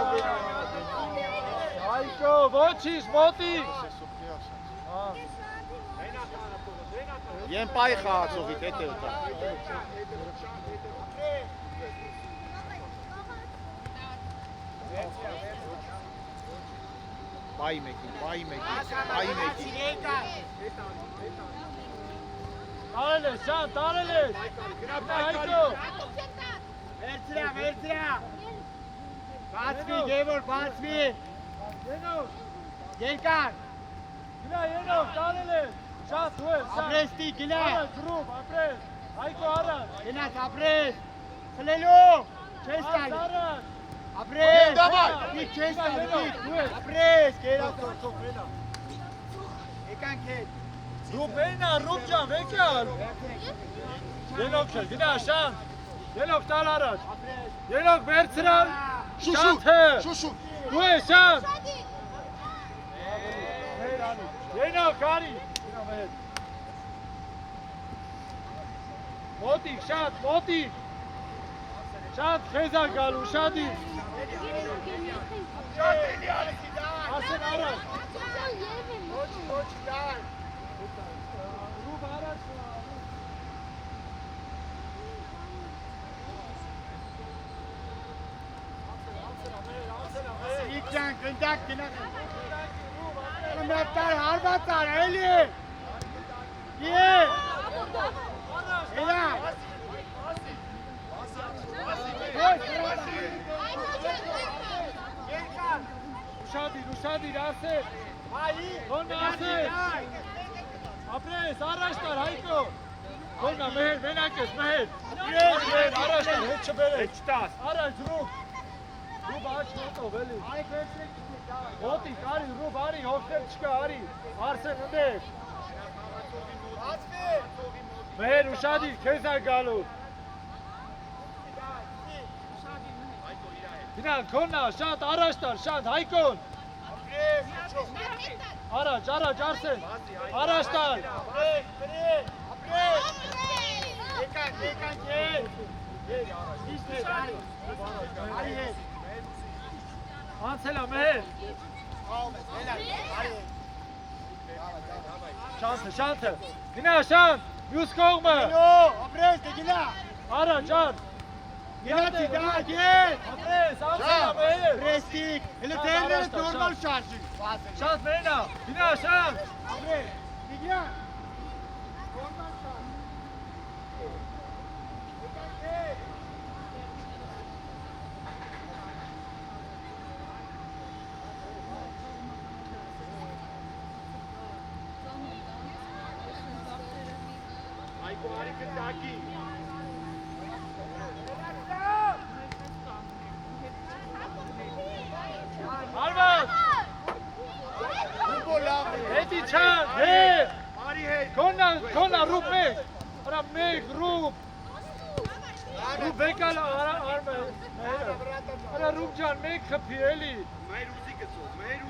Հայկո, ոչինչ, մոտիկ։ Են պայի խաղացողի հետ է ուտա։ Պայի մեկի։ Տարել ես, Շան, տարել ես։ Հայկո։ Վերցրա։ Բացվի, Գևոր, բացվի։ Ենով, Երկար։ գնա Ենով, տարել ես։ Շան, դու ես, Շան։ Ապրեստի, գնա։ Առաջ, գրուպ, ապրես։ Հայկո առաջ։ Գնաց, ապրես։ Խլելու։ Չես տալի։ Առաջ։ Ապրես։ Դավայ։ Դիք չես տալի, դիք։ Դու ես։ Ապրես, գերացող։ Եկանք հետ։ Ռուբենա, Ռուբ ջան, վեկյալ։ Ենով չէ, գնա Շան։ Ենով տալ առաջ։ Ենով վերցրալ։ Շանթը։ Դու ես Շան։ Ենով կարի։ Մոտիկ, շատ, մոտիկ։ Շատ խեզա գալու, շատի։ Արսեն առաջ։ Ոչ, դար։ Ռուբ առաջ։ Իք ջան, գնդակ գնա։ Մետար հարվածար, էլի։ Եկ։ Էլա։ Ուշադիր, ասեր։ Քոննա ասեր։ Ապրես, առաջ տար, Հայկո։ Քոննա, մենակ ես, մեհեր։ Առաջ տար, հետ չբերեք։ Հետ չտաս։ Առաջ ռուբ։ Ռուբ աչ մոտով էլի։ Ոտի, արի ռուբ, արի, հոգներ չկա, արի։ Արսեն ընդեր։ Մեր ուշադիր, քեզ է գալու։ Գնա, քոննա, շատ առաջ տար, շատ, Հայկոն։ Առաջ, Արսեն։ Առաջ տար։ Անցելա մեր։ Շանթը։ Գնա, շանթ, մյուս կողմը։ Առաջ, արդ։ Ապրես, անցելա մեր։ Շատ մենա, գնա, շանթ։ Այկո արի կտակի։ Արված։ Հետի չան, հետ։ Արի հետ։ Քոննա ռուբ մեկ։ Արա մեկ, ռուբ։ Ռուբ եկալ արմը։ Արա ռուբ ջան, մեկ խփի էլի։ Մեր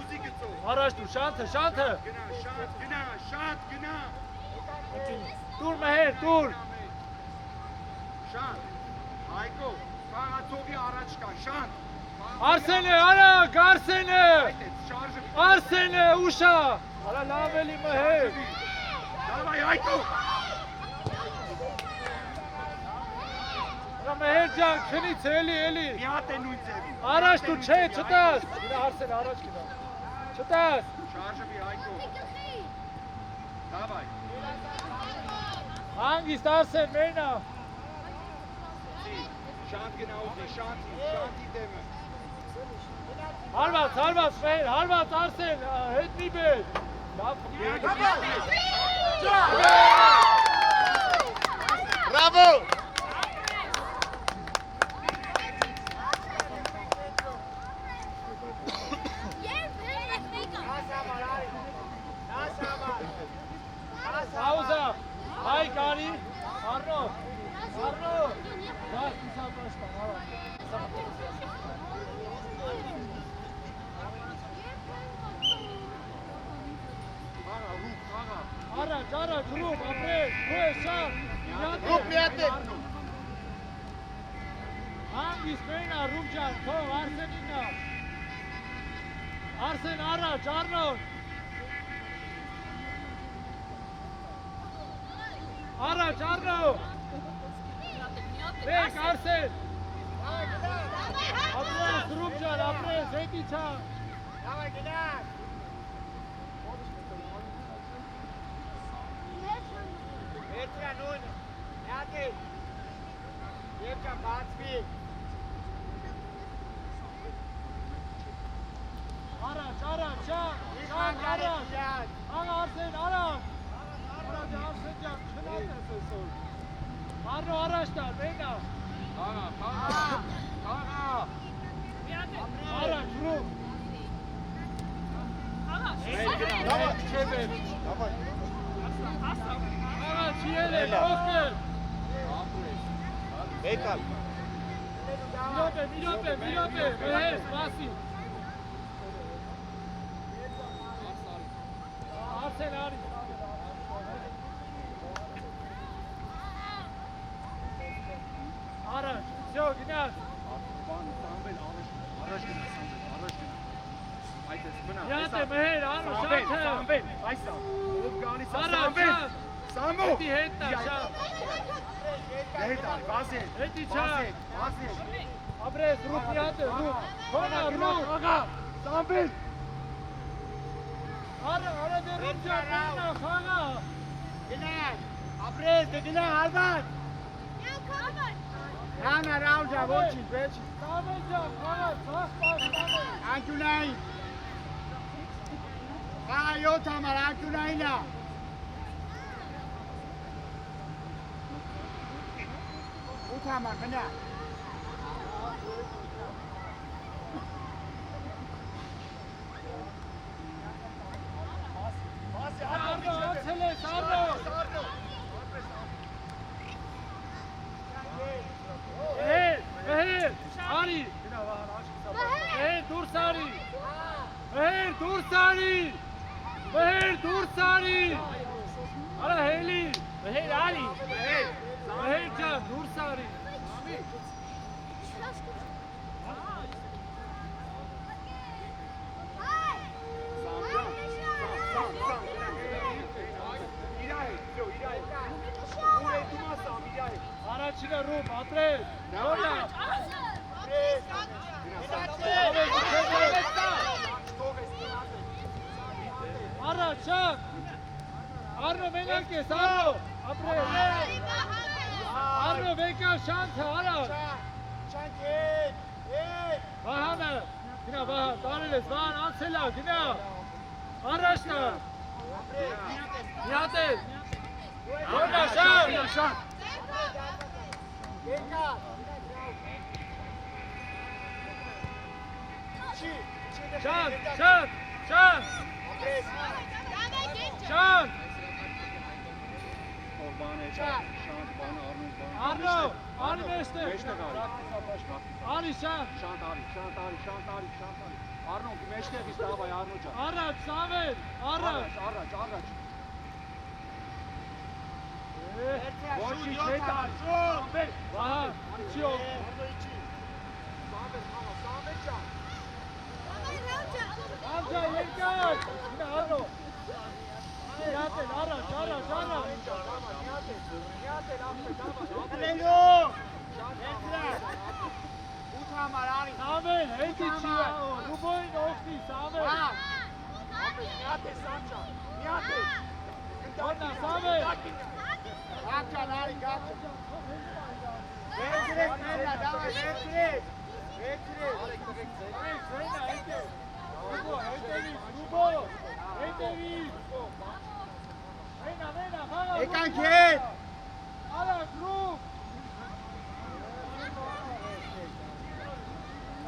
ուզի գծով։ Առաջ դու, շանթը։ Գնա, շատ գնա։ Տուր մեհեր, տուր։ Շատ, Հայկո, խաղացողի առաջ կա, շատ։ Արսեն է, արագ, Արսեն է։ Շարժը։ Արսեն է, ուշա։ Արա լավ էլի մեհեր։ Դավայ, Հայկո։ Արա մեհեր ջան, քնից էլի։ Մի հատ է նույն ձևի։ Առաջ դու չէ, չտաս։ Գնա Արսեն, առաջ գնա։ Չտաս։ Շարժը մի Հայկո։ Դավայ։ Հանգիստ Արսեն, մենա։ Շատ գնա ուզի, շանտի դեմը։ Հարված, մեհեր, հարված Արսեն, հետ մի բեր։ Լավ, Bravo! Pauza. Հայ կարի, Արնո։ Դա իսա պաշտան, արա։ Առաջ, ռուբ, ապրես, քույր, շատ։ Ռուբ մի հատ է։ Հանգիստ մենա, ռուբ ջան, թող Արսենինա։ Արսեն առաջ, Արնոն։ Առաջ, Արնո։ Մեկ, Արսեն։ Ապրես, ռուբ ջան, ապրես, հետի չան։ Առաջ, շան, առաջ։ Աղա Արսեն, առաջ։ Առաջ, Արսեն ջան, չնայ ես այսօր։ Արնո առաջ տար, մենա։ Խաղա։ Առաջ, ռուբ։ Աղա, չի ելել, ոսկեր։ Եկալ։ Մի րոպե, մեհեր, սպասի։ Արսեն, արի։ Առաջ, всё, գնաց։ Առաջ գնա։ Այդ էս մնա։ Յատ է մեհեր, Արնո, շանթը։ Այսա։ Ով գալիս է Առաջ, շանթ։ Սամո։ Հետի հետնա, շանթ։ Հետ արի, բազեն։ Հետի չան։ Բազեն։ Ապրես, ռուբ մի հատ է, ռուբ։ Քոնա, ռուբ։ Աղա, Սամվել։ Արա դե ռուբ ջան, քոնա, խաղա։ Ապրես, դգնա, հարված։ Հանա ռաունդա, ոչինչ, վեչ։ Սամել ջան, խաղա, սախ պաշտանը։ Անկյունային։ Հա, 7 համար, համար, գնա։ Արնո, անցել ես, Արնո։ Մհեր, արի։ Մհեր, դուրս արի։ Մհեր, դուրս արի։ Մհեր, դուրս արի։ Արա հելի, մհեր արի։ Մհեր ջան, դուրս արի։ Առաջինը ռուբ, ատրես, նորնա։ Առաջ, շան։ Արնո մենակ ես, Արնո, ապրես։ Արնո վեկա շանթը, առաջ։ Վահանը, գնա Վահան, տարել ես, Վահան անցելա, գնա։ Առաջնա։ Միատես։ Նորնա, շան։ Շան, շան, շան, շան, Արնո, արի մեջտեղ, արի շան, Արնո, մեջտեղից դավայ, Արնո ջան։ առաջ, Սամվել, առաջ, Առաջ։ Ոչինչ չէ տալ, Սամվել, Վահան, չի ով, Անջա, երկար, գնա Արնո, միատել, առաջ, Ալենո։ Ութ համար արի։ Սամվել, հետի չի, ռուբոյին ողտի, Սամվել, Նորնա, Սամվել, Գաչան արի, գաչան։ Վերցրեք, մենա, դավայ, վերցրեք։ Եկանք հետ։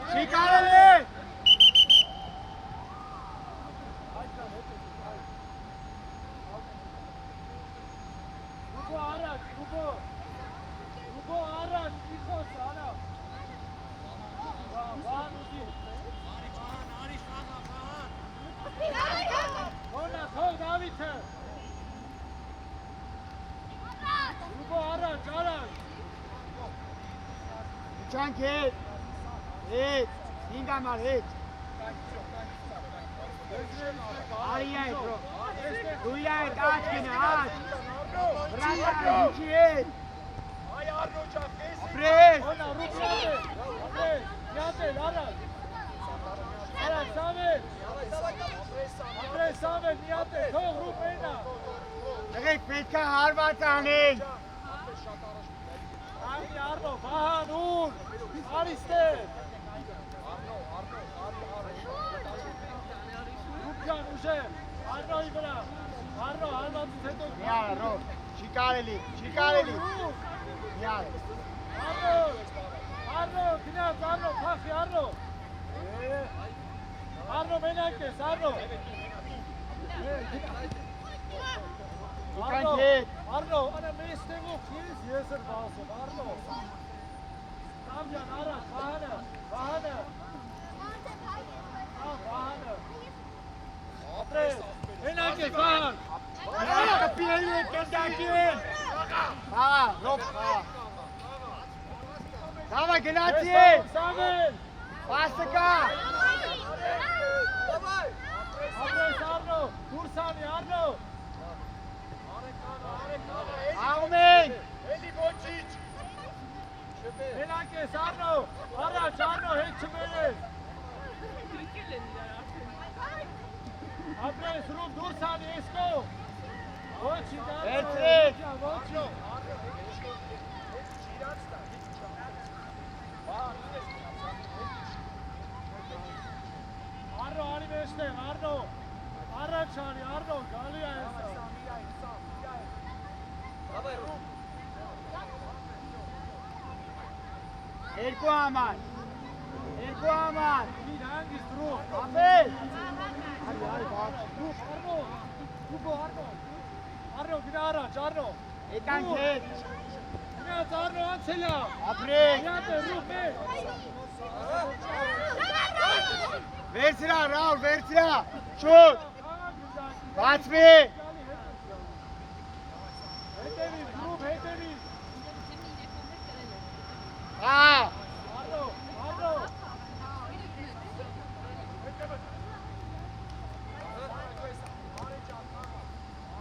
Չի կարել է։ Ռուբո առաջ, իխոս, արա։ Վահան ուզի։ Նորնա, թող Դավիթը։ Ռուբո առաջ։ Իջանք հետ։ Հետ, 5 համար հետ։ Արի այդ, բրո։ Դույ այդ, աչ գնա, աչ։ Վրանը ինչի հետ։ Ապրես։ Նորնա, ռուբ միատել, առաջ։ Առաջ, Սամվել։ Ապրես, Սամվել, միատել, թող ռուբ ենա։ Դրեք պետք է հարված անենք։ Արի Արնո, Վահան, ուր, արիստեր։ Ռուբ ջան, ուժեմ, Արնոյի վրա, Արնո, հարվածից հետո Միարը, ռով, չի կարելի։ Միարը։ Արնո, գնաց, Արնո, փախի, Արնո։ Արնո, մենակ ես, Արնո։ Իկանք հետ։ Արնո, անա մեստեղով քիզ ես էր բասում, Արնո։ Սամ ջան, առաջ, Վահանը։ Ապրես, մենակ ես, Վահան։ Կպիելի է, կնդակի են։ Հաղա, ռով, հաղա։ Դավա գնացի է։ Սամվել։ Պասը կա։ Ապրես, Արնո, դուրսանի, Արնո։ Աղում ենք։ Մենակ ես, Արնո, առաջ, Արնո, հետ չմերես։ Ապրես, ռուբ, դուրսանի, եսկո։ Ոչի, Վերցրեք։ ոչի։ Արնո, արի մեջտեղ, Արնո, առաջ արի, Արնո, գալի է հեսա։ Երկու համար։ Երկու համար։ Իր հանգիստ ռուխ։ Ապրես։ Ռուխ, Արնո։ Ռուխո, Արնո։ Արնո, գնա առաջ, Արնո։ Եկանք հետ։ Գնաց Արնո, անցել է։ Ապրես։ Միատ է, ռուխ, մեր։ Վերցրա, Ռաուլ, վերցրա։ Շուտ։ Բացվի։ Հետևից, ռուխ, հետևից։ Հա։ Արնո, Արնո։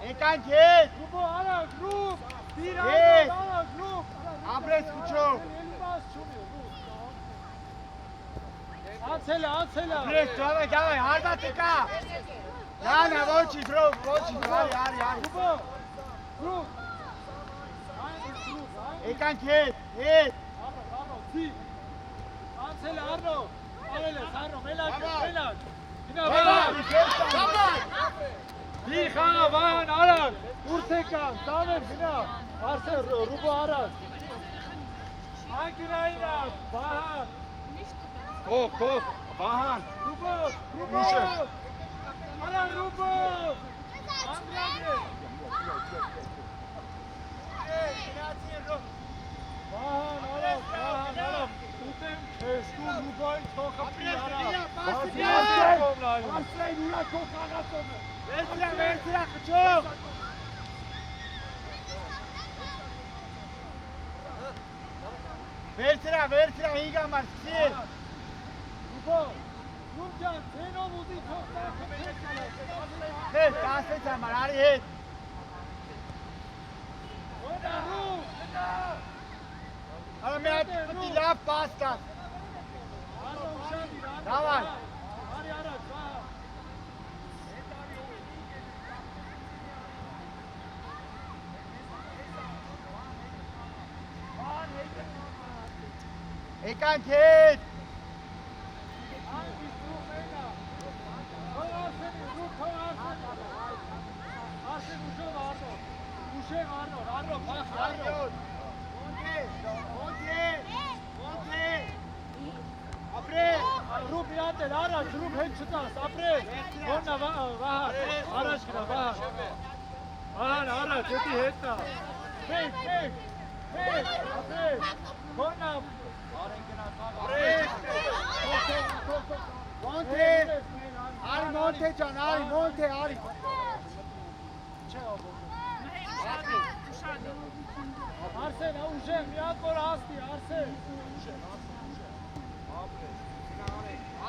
Եկանք հետ։ Ռուխո, արագ, ռուխ։ Դիր Հետ։ արագ, ռուխ։ Ապրես քուչով։ Էլի չունի, ռուխ։ Անցել է, անցել է։ Ապրես, դավայ, հարդատի կա։ Նա, ոչինչ, ռով, ոչինչ, արի։ Ռուխո, ռուխ։ Հանգիստ ռուխ, հանգիստ։ Եկանք հետ, հետ։ Արնո, ցի։ Անցել է, Արնո։ Արել ես, Արնո, մելակ, մելակ։ Գնա, մելակ։ Դի խաղա, վահան, արագ, ուրթեկան, տավեր, գնա, արսեր, ռուբո արագ։ Անգրայինակ, վահան, Կող, Վահան։ ռուբո, Ուշը։ արագ, ռուբո, անգրագ է, վահան, արագ, ուտեմ քեզ, դու ռուբոյի թոխապի արագ, բացի կոմ լայնում, արսրային ուրա թող աղացում է, Վերցրա, քչով։ Վերցրա, 5 համար, սկսի։ ռուբո, ռուբ ջան, ձենով ուզի թող տակը մեկ կալած, Հետ, 16 համար, արի հետ։ Ոդա, ռուբ, գնա, Արա մի հատ պտի լավ պաս կաս։ Արնո ուշադիր, Արնո, Դավայ։ արի առաջ, վահան, Եկանք հետ։ հանգիստ ռուբ մենա, թող Արսենի, ռուբ թող Արսենի, Արսեն ուշով Արնո, ուշև Արնո, փախ Արնո, Ոնտե։ Ապրես։ ռուբ միատ էլ առաջ, ռուբ հետ չտաս, ապրես, ոննա վահան, առաջ գնա, վահան, առաջ, հետի հետնա, հետ, ապրես, ոննա, Ոնտե։ Արի Մոնտե ջան, արի։ Արսեն, ուժեղ, միատ որ հասնի, Արսեն,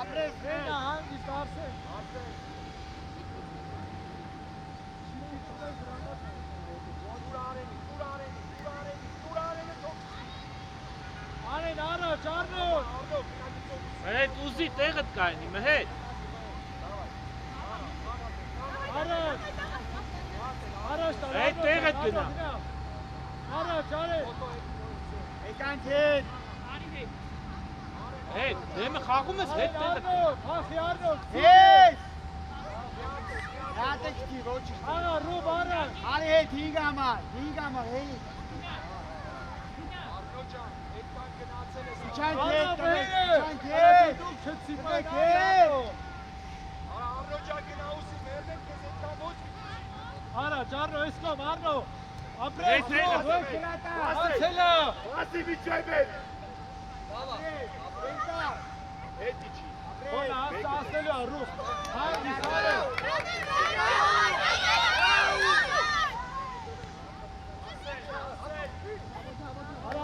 Ապրես, մենա, հանգիստ, Արսեն, Արեն առաջ, Արնո, Հետ ուզի տեղդ կայնի, հետ։ առաջ տար, Այդ տեղը գնա։ Առաջ, արեն, Եկանք հետ։ Հետ, դեմը խաղում ես, հետ տեղդ։ Արնո, փախի Արնո, Հետ։ Հատեք չի, ոչինչ։ աղա, ռուբ առաջ, Արի հետ 5 համար, հետ։ Իչանք հետ, իչանք հետ։ դուք չցիպեք, Եք հետ։ առաջ, Արնո, ես կոմ, Արնո, ապրես, Հետ, հետ, ռուբ, անցել է, Ասի միջայբել։ ոնա, ասելու է, ռուբ, հանգիստ, արեն, արա,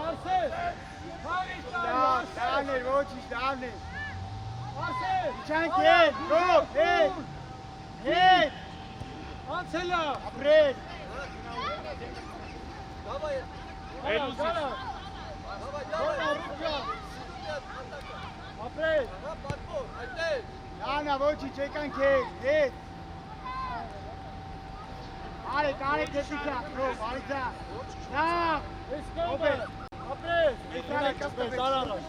Արսեն, հանգիստ, Դավներ, ոչինչ, դավներ։ Արսեն, Իչանք հետ, ռոբ, հետ։ անցել է, Ապրես։ արա, գարա, ոնա, ռուբ ջան, ապրես, Նա ոչինչ, եկանք հետ։ Արեք, հետիքա, ռոբ, արիքա։ Նա, ես կոմ է, ապրես, արեք, տար առաջ,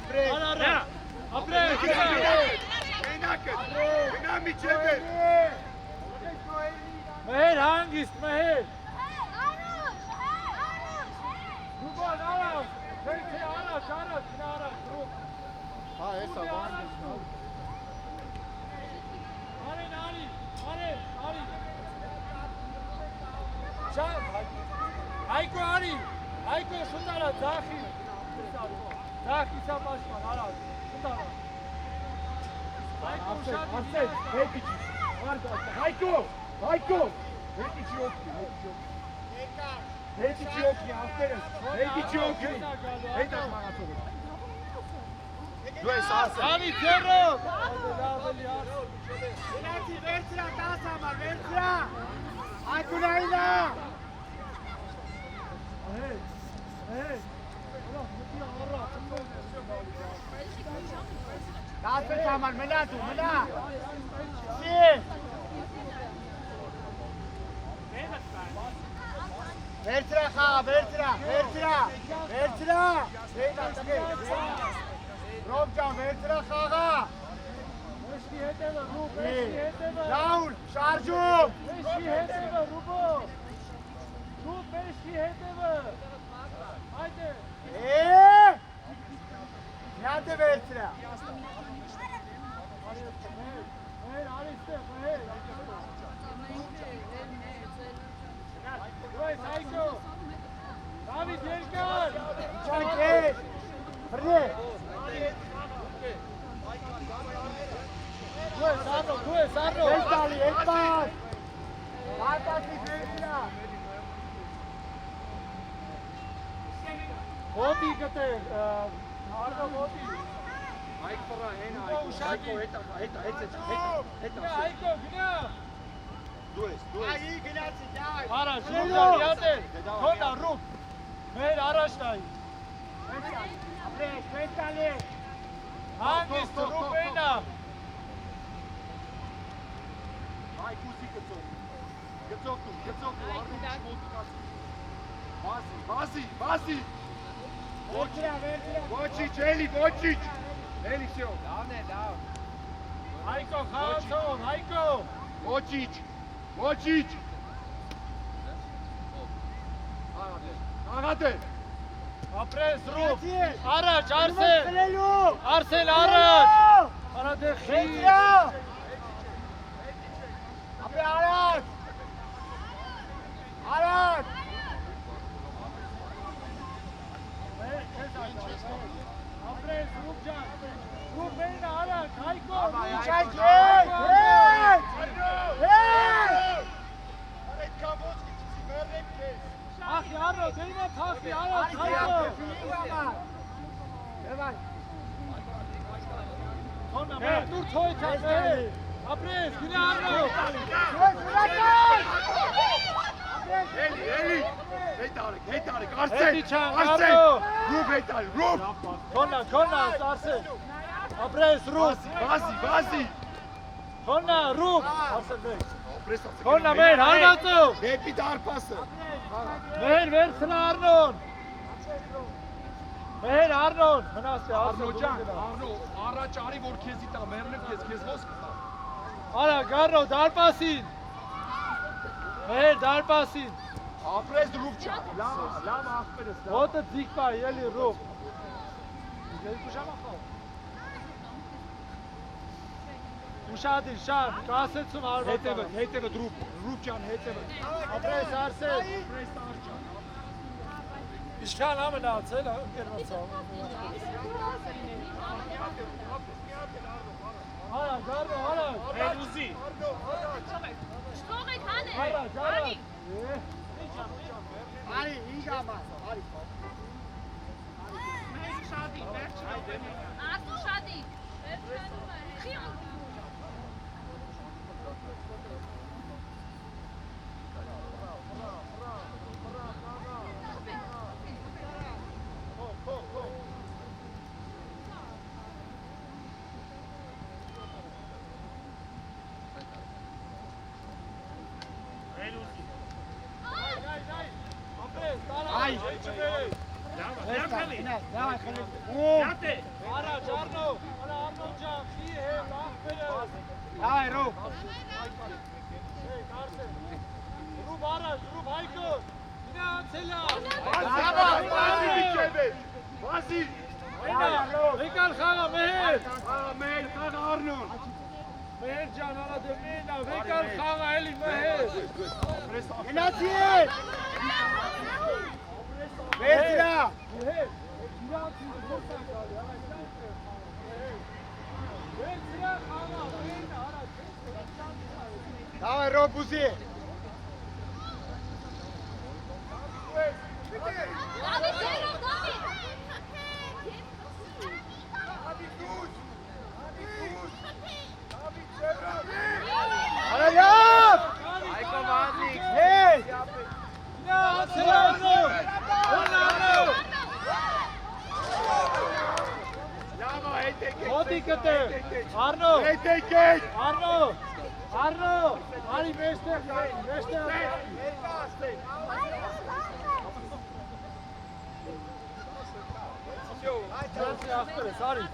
ապրես։ ապրես, Գնա միջայբել։ մեհեր հանգիստ, մեհեր, ռուբան, արավ, Թե առաջ, գնա առաջ, ռուբ։ Ha, hesa var. Արի։ Շան, Հայկո արի, Հայկո շուտ արա, ձախի։ Ձախի սա պաշման, արա, շուտ արա։ Հայկո շատ Արսեն, հետիչի։ Հայկո, հետիչի օգնի, հետիչի օգնի, ավտերս, հետիչի օգնի, հետա մաղացողը։ Դու ես Արսեն։ Արի, ձեռով։ Գնացի վերցրա 10 համար, վերցրա։ Այգունայինա։ Դասը համար մնա դու, մնա։ Չի։ Վերցրա խաղա, վերցրա։ Վերցրա տղե։ Ռոբ ջան, վերցրա խաղա։ Մեշքի հետևը, ռուբ, Լաուլ, շարժում։ Մեշքի հետևը, ռուբո։ Ռուբ, մեշքի հետևը։ Հայդե։ Նյատը վերցրա։ Արիստեղ, Դու ես Հայկո։ Դավիթ երկար։ Չանքեշ։ Հրի։ Դու ես Արնո։ Ես տալի, ես պաս։ Դարպասի վերցրա։ Ոտի գտեր, Արնո ոտի։ Հայկ պրա հենա, Հայկո, հետա։ Հայկո, գնա։ Դու ես։ Այի գնացի, դայ։ Առաջ, ռուբ, յատեր, քոնա ռուբ, մեր առաջ տայի, Ապրես, ես տալի։ հանգիստ ռուբ ենա, Հայկ ուզի գծով դու, արնու մոտիկացի։ Բասի։ Վերցրա։ Ոչիչ, էլի, շյո։ Հայկո, խաղացող, Հայկո, Ոչիչ։ Աղատեր։ ապրես ռուբ, Գնացի։ առաջ, Խլելու։ Արսեն առաջ, արադեղ խի, Վերցրա։ Ապրե արած։ ապրես ռուբ ջան, ռուբ ենա առաջ, Հայկո, ախի Արնո, դեյնա թախի առաջ, Հայկո, քոնա մեր դուր թոյթա մեր, ապրես, գնա Արնո, Էլի, հետ արեք, Արսեն, Հետի չան, Արնո, Ռուբ հետ արի, Ռուբ, քոնա, Արսեն, ապրես ռուբ, բասի, քոնա, ռուբ, Արսեն մեր, ապրես ասեք, քոնա մեր, հարգացով, դեպի դարպասը, մեր վերցնա Արնոն, մեր Արնոն, մնասի Արնո ջան, առաջ արի, որ քեզի տա, մերնև քեզ ոսկ տա, արա գարնո, դարպասին, մեր դարպասին, ապրես Ռուբ ջան, լավ աղբերս, ոտը ձիգպա, ելի ռուբ, ուշադիր, շան, կասեցում արվատավը, հետևը Ռուբ ջան, հետևը, ապրես Արսեն, ապրես տար ջան, Իշքան ամնացել, ընկերնացավ, արա, գարնո, արա, Հերուզի։ Շտողեք հանե։ առաջ, Արի։ Արի, ինգ համար, արի։ Արտու շատի։ Խի ապրես, տարա, Այ, Յատե։ Առաջ, Արնո, արա Արնո ջան, խի հետ, աղբերը, Այ, Ռոբ։ Ռուբ առաջ, Ռուբ Հայկո, գնա անցելա, բասի, Բասի։ Վեկալ խաղա Մեհեր։ Մեհեր խաղ Արնոն։ Մեհեր ջան, արա դե մենա, վեկալ խաղա էլի Մեհեր։ Գնացի է։ Վերցրա։ Մեհեր, իրանցի դուրս է գալի, արա իրանք է։ Վերցրա խաղա, մենա, արա Давай, Ռոբուզի։ Դավիթ, ձերով, Դավիթ։ Արա լավ։ Այկո մազիկ։ Հեյ։ Նա ցերանո։ Հոնանո։ Լավա հետեք։ Մոտի կտե։ Արնո։ Հետեք։ Արնո։ Արնո։ Արի մեջտեղ, մեջտեղ։ Դասի ախպեր ես, արի։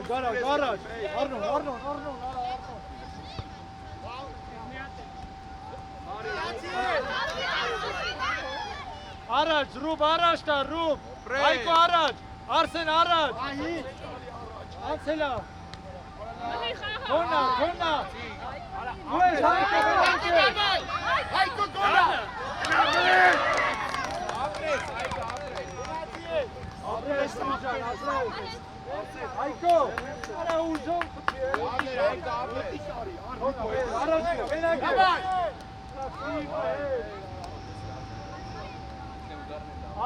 Գարաժ։ Արնո, արա, Արնո։ Առաջ, Ռուբ, առաջ տա, Ռուբ։ Հայկո առաջ, Արսեն առաջ։ Ահի։ Անցելա։ Մեհեր խաղա։ Քոնա։ Ու ես Հայկո վերանցել։ Հայկո գոլա։ Ապրես ուժան, ապրես։ Հայկո, արա ուժոն խփի։ Առաջ, մենակ։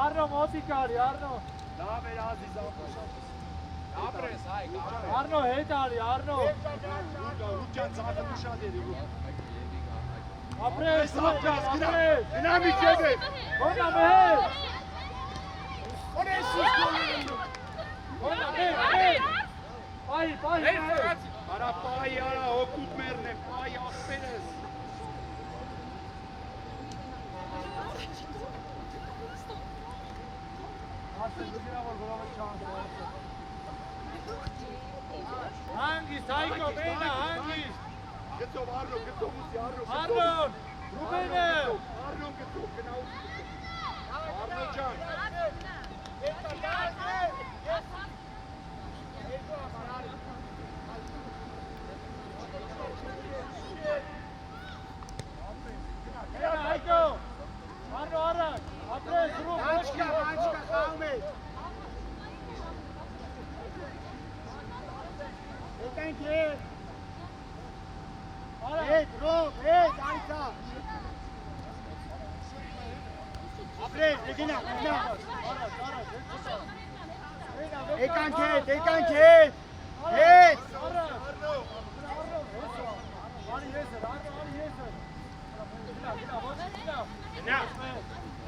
Արնո մոտի կարի, Արնո։ Լավ էր Ազիզ ապրես։ Ապրես հայկ, ապրես։ Արնո հետ արի, Արնո։ Ռուջան ցածր ուշադերի։ Ապրես, Ռուբջան, ապրես։ Գնա միջև է։ Քոնա Մեհեր։ Օրեսի գոլը։ Քոնա Մեհեր։ Պահի, Մեհեր։ Արա պահի, արա հոգուտ մերն է, պահի ախպերես։ Ասել դիրավոր գորավը չանք։ Հանգիստ, Հայկո, մենա, հանգիստ։ Գծով Արնո, գծով ուսի, Արնո։ Արնոն, Ռուբենը։ Արնոն գծով, գնաու։ Արնո ջան։ Մենա, Հայկո։ Արնո առաջ, ապրես, Ռուբ, Անչկա խաղում է։ Եկանք հետ։ Հետ, Ռոբ, հետ, այնցա։ Ապրես, գնա։ Եկանք հետ։ Հետ։ Արի եսր, արի եսր։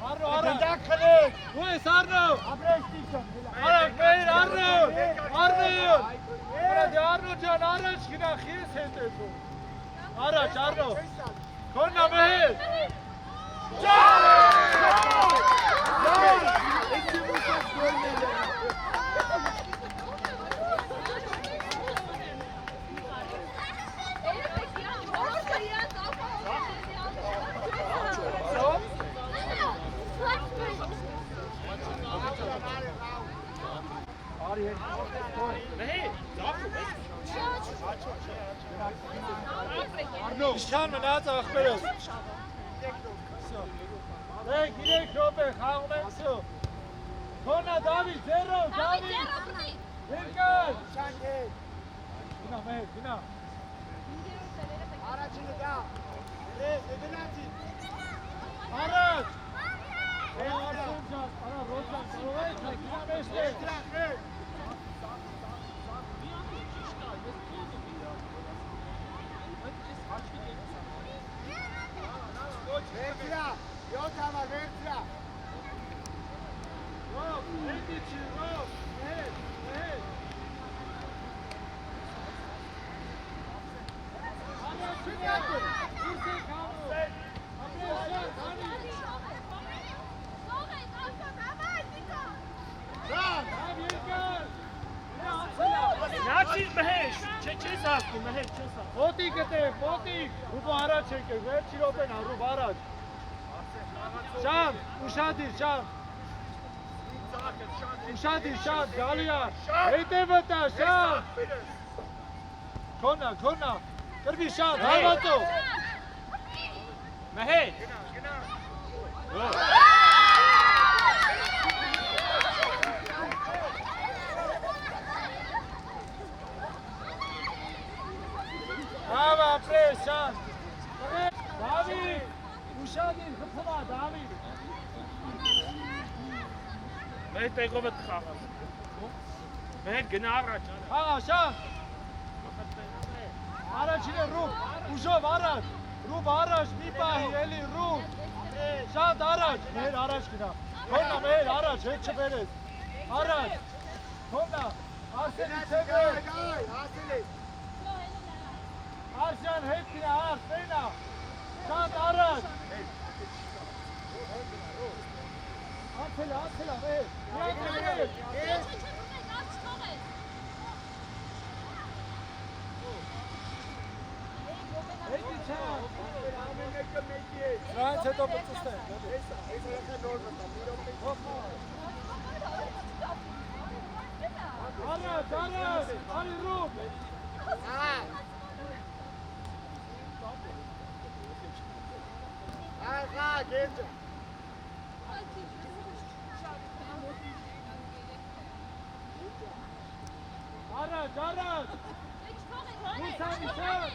Արնո, Դնդակ խլեք։ ու ես Արնո։ Ապրես տիքը։ Արագ Մեհեր, Արնո։ Արա դե Արնո ջան, առաջ գնախ, ես հետ եմ։ Առաջ, Արնո։ Քոնա Մեհեր։ Արի հետ։ Արնո։ Իշան մնաց ախպերս։ Մեկ, 3 րոպե խաղում ենք սո։ Քոնա Դավիթ, ձերով, Դավիթ։ Երկար։ Շան հետ։ Գնա Մեհեր, գնա։ Առաջինը գա։ Ես գնացի։ Առաջ։ Արսեն ջան, արա Ռոզան, կարող եք գնա մեջտեղ։ Վերցրա, 7 համար վերցրա։ Ռոբ, հետի չի, Ռոբ, Մեհեր։ Առաջ չգատը, դուրս եք հանում։ Ապրես ջան, հանի։ Լավ երկար։ Նացից Մեհեր, չես ասում, Մեհեր, չես ասում։ Մոտիկ գտեք, մոտիկ։ Ռուբը առաջ եկեք, վերջի րոպեն ա, Ռուբ առաջ։ Շան, ուշադիր, Շան։ Ուշադի, շատ, գալիա, հետևը տա, շատ, քոնա, կրվի շատ, հավատո, Մհեդ Bravo, ապրես, շատ, Դավիթ, ուշադի, խփվա, Դավիթ, Մհեդ տեղով է խաղաս Մհեդ գնա առաջ խաղա, շատ, առաջին է ռուբ, ուժով առաջ, ռուբ առաջ, մի պահի, էլի ռուբ, շատ առաջ, մեր առաջ գնա, քոնա մեր առաջ, հետ չբերես, առաջ, քոնա, Արսենի ցեգր, Արսյան հետ գնա, Արսենա, շատ առաջ, Անցելա, մեր, մեր, Հետի չան, սրանց հետո պծուստեն, Առաջ, արի ռուբ, առաջ, Մուսանի շատ,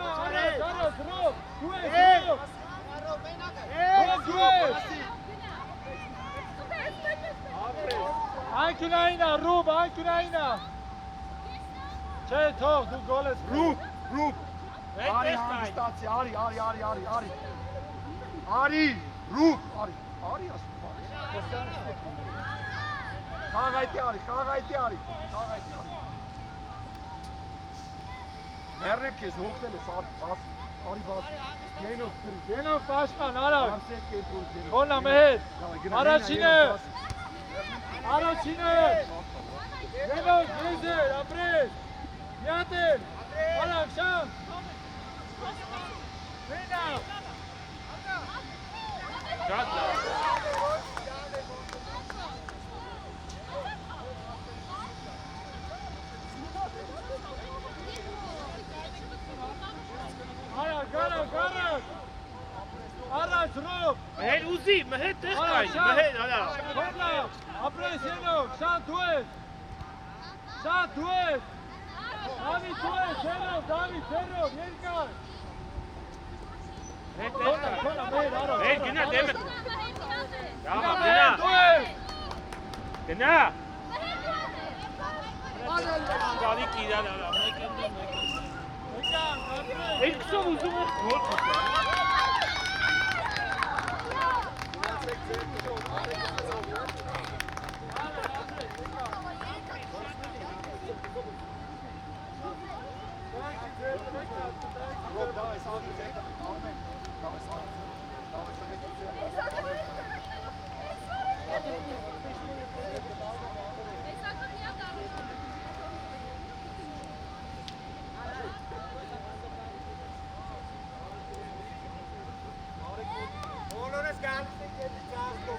առաջ, ռուբ, դու ես, Անկյունայինա, ռուբ, անկյունայինա, չէ, թող, դու գոլ ես, Ռուբ Մհեդ Արի տեսնայ հանգստացի, արի Ռուբ Արի ասում Խաղայտի արի Մերնեվ կեզ հոգնել ես արի բաս Գենով պաշման, արագ, Արսեն կեզ քոնա մեր, առաջինը, Գենով, գեզեր, ապրես, յատեր, արագ, շան, վենա, Շատ լավ Առաջ, ռոբ, Մհեդ ուզի, մհեդ տեղ կայ Մհեդ, ալա քոնա, ապրես ենով, շատ դու ես, Դավիթ դու ես, երով, երկար, Մհեդ տեղ կայ քոնա, մեր, առաջ, Մհեդ գնա դեմը Գնա դու ես, Գնա Գալիք իրար ալա Մեկ ընդում եկան, ապրես, Երկսով ուզում է գոլ կուսա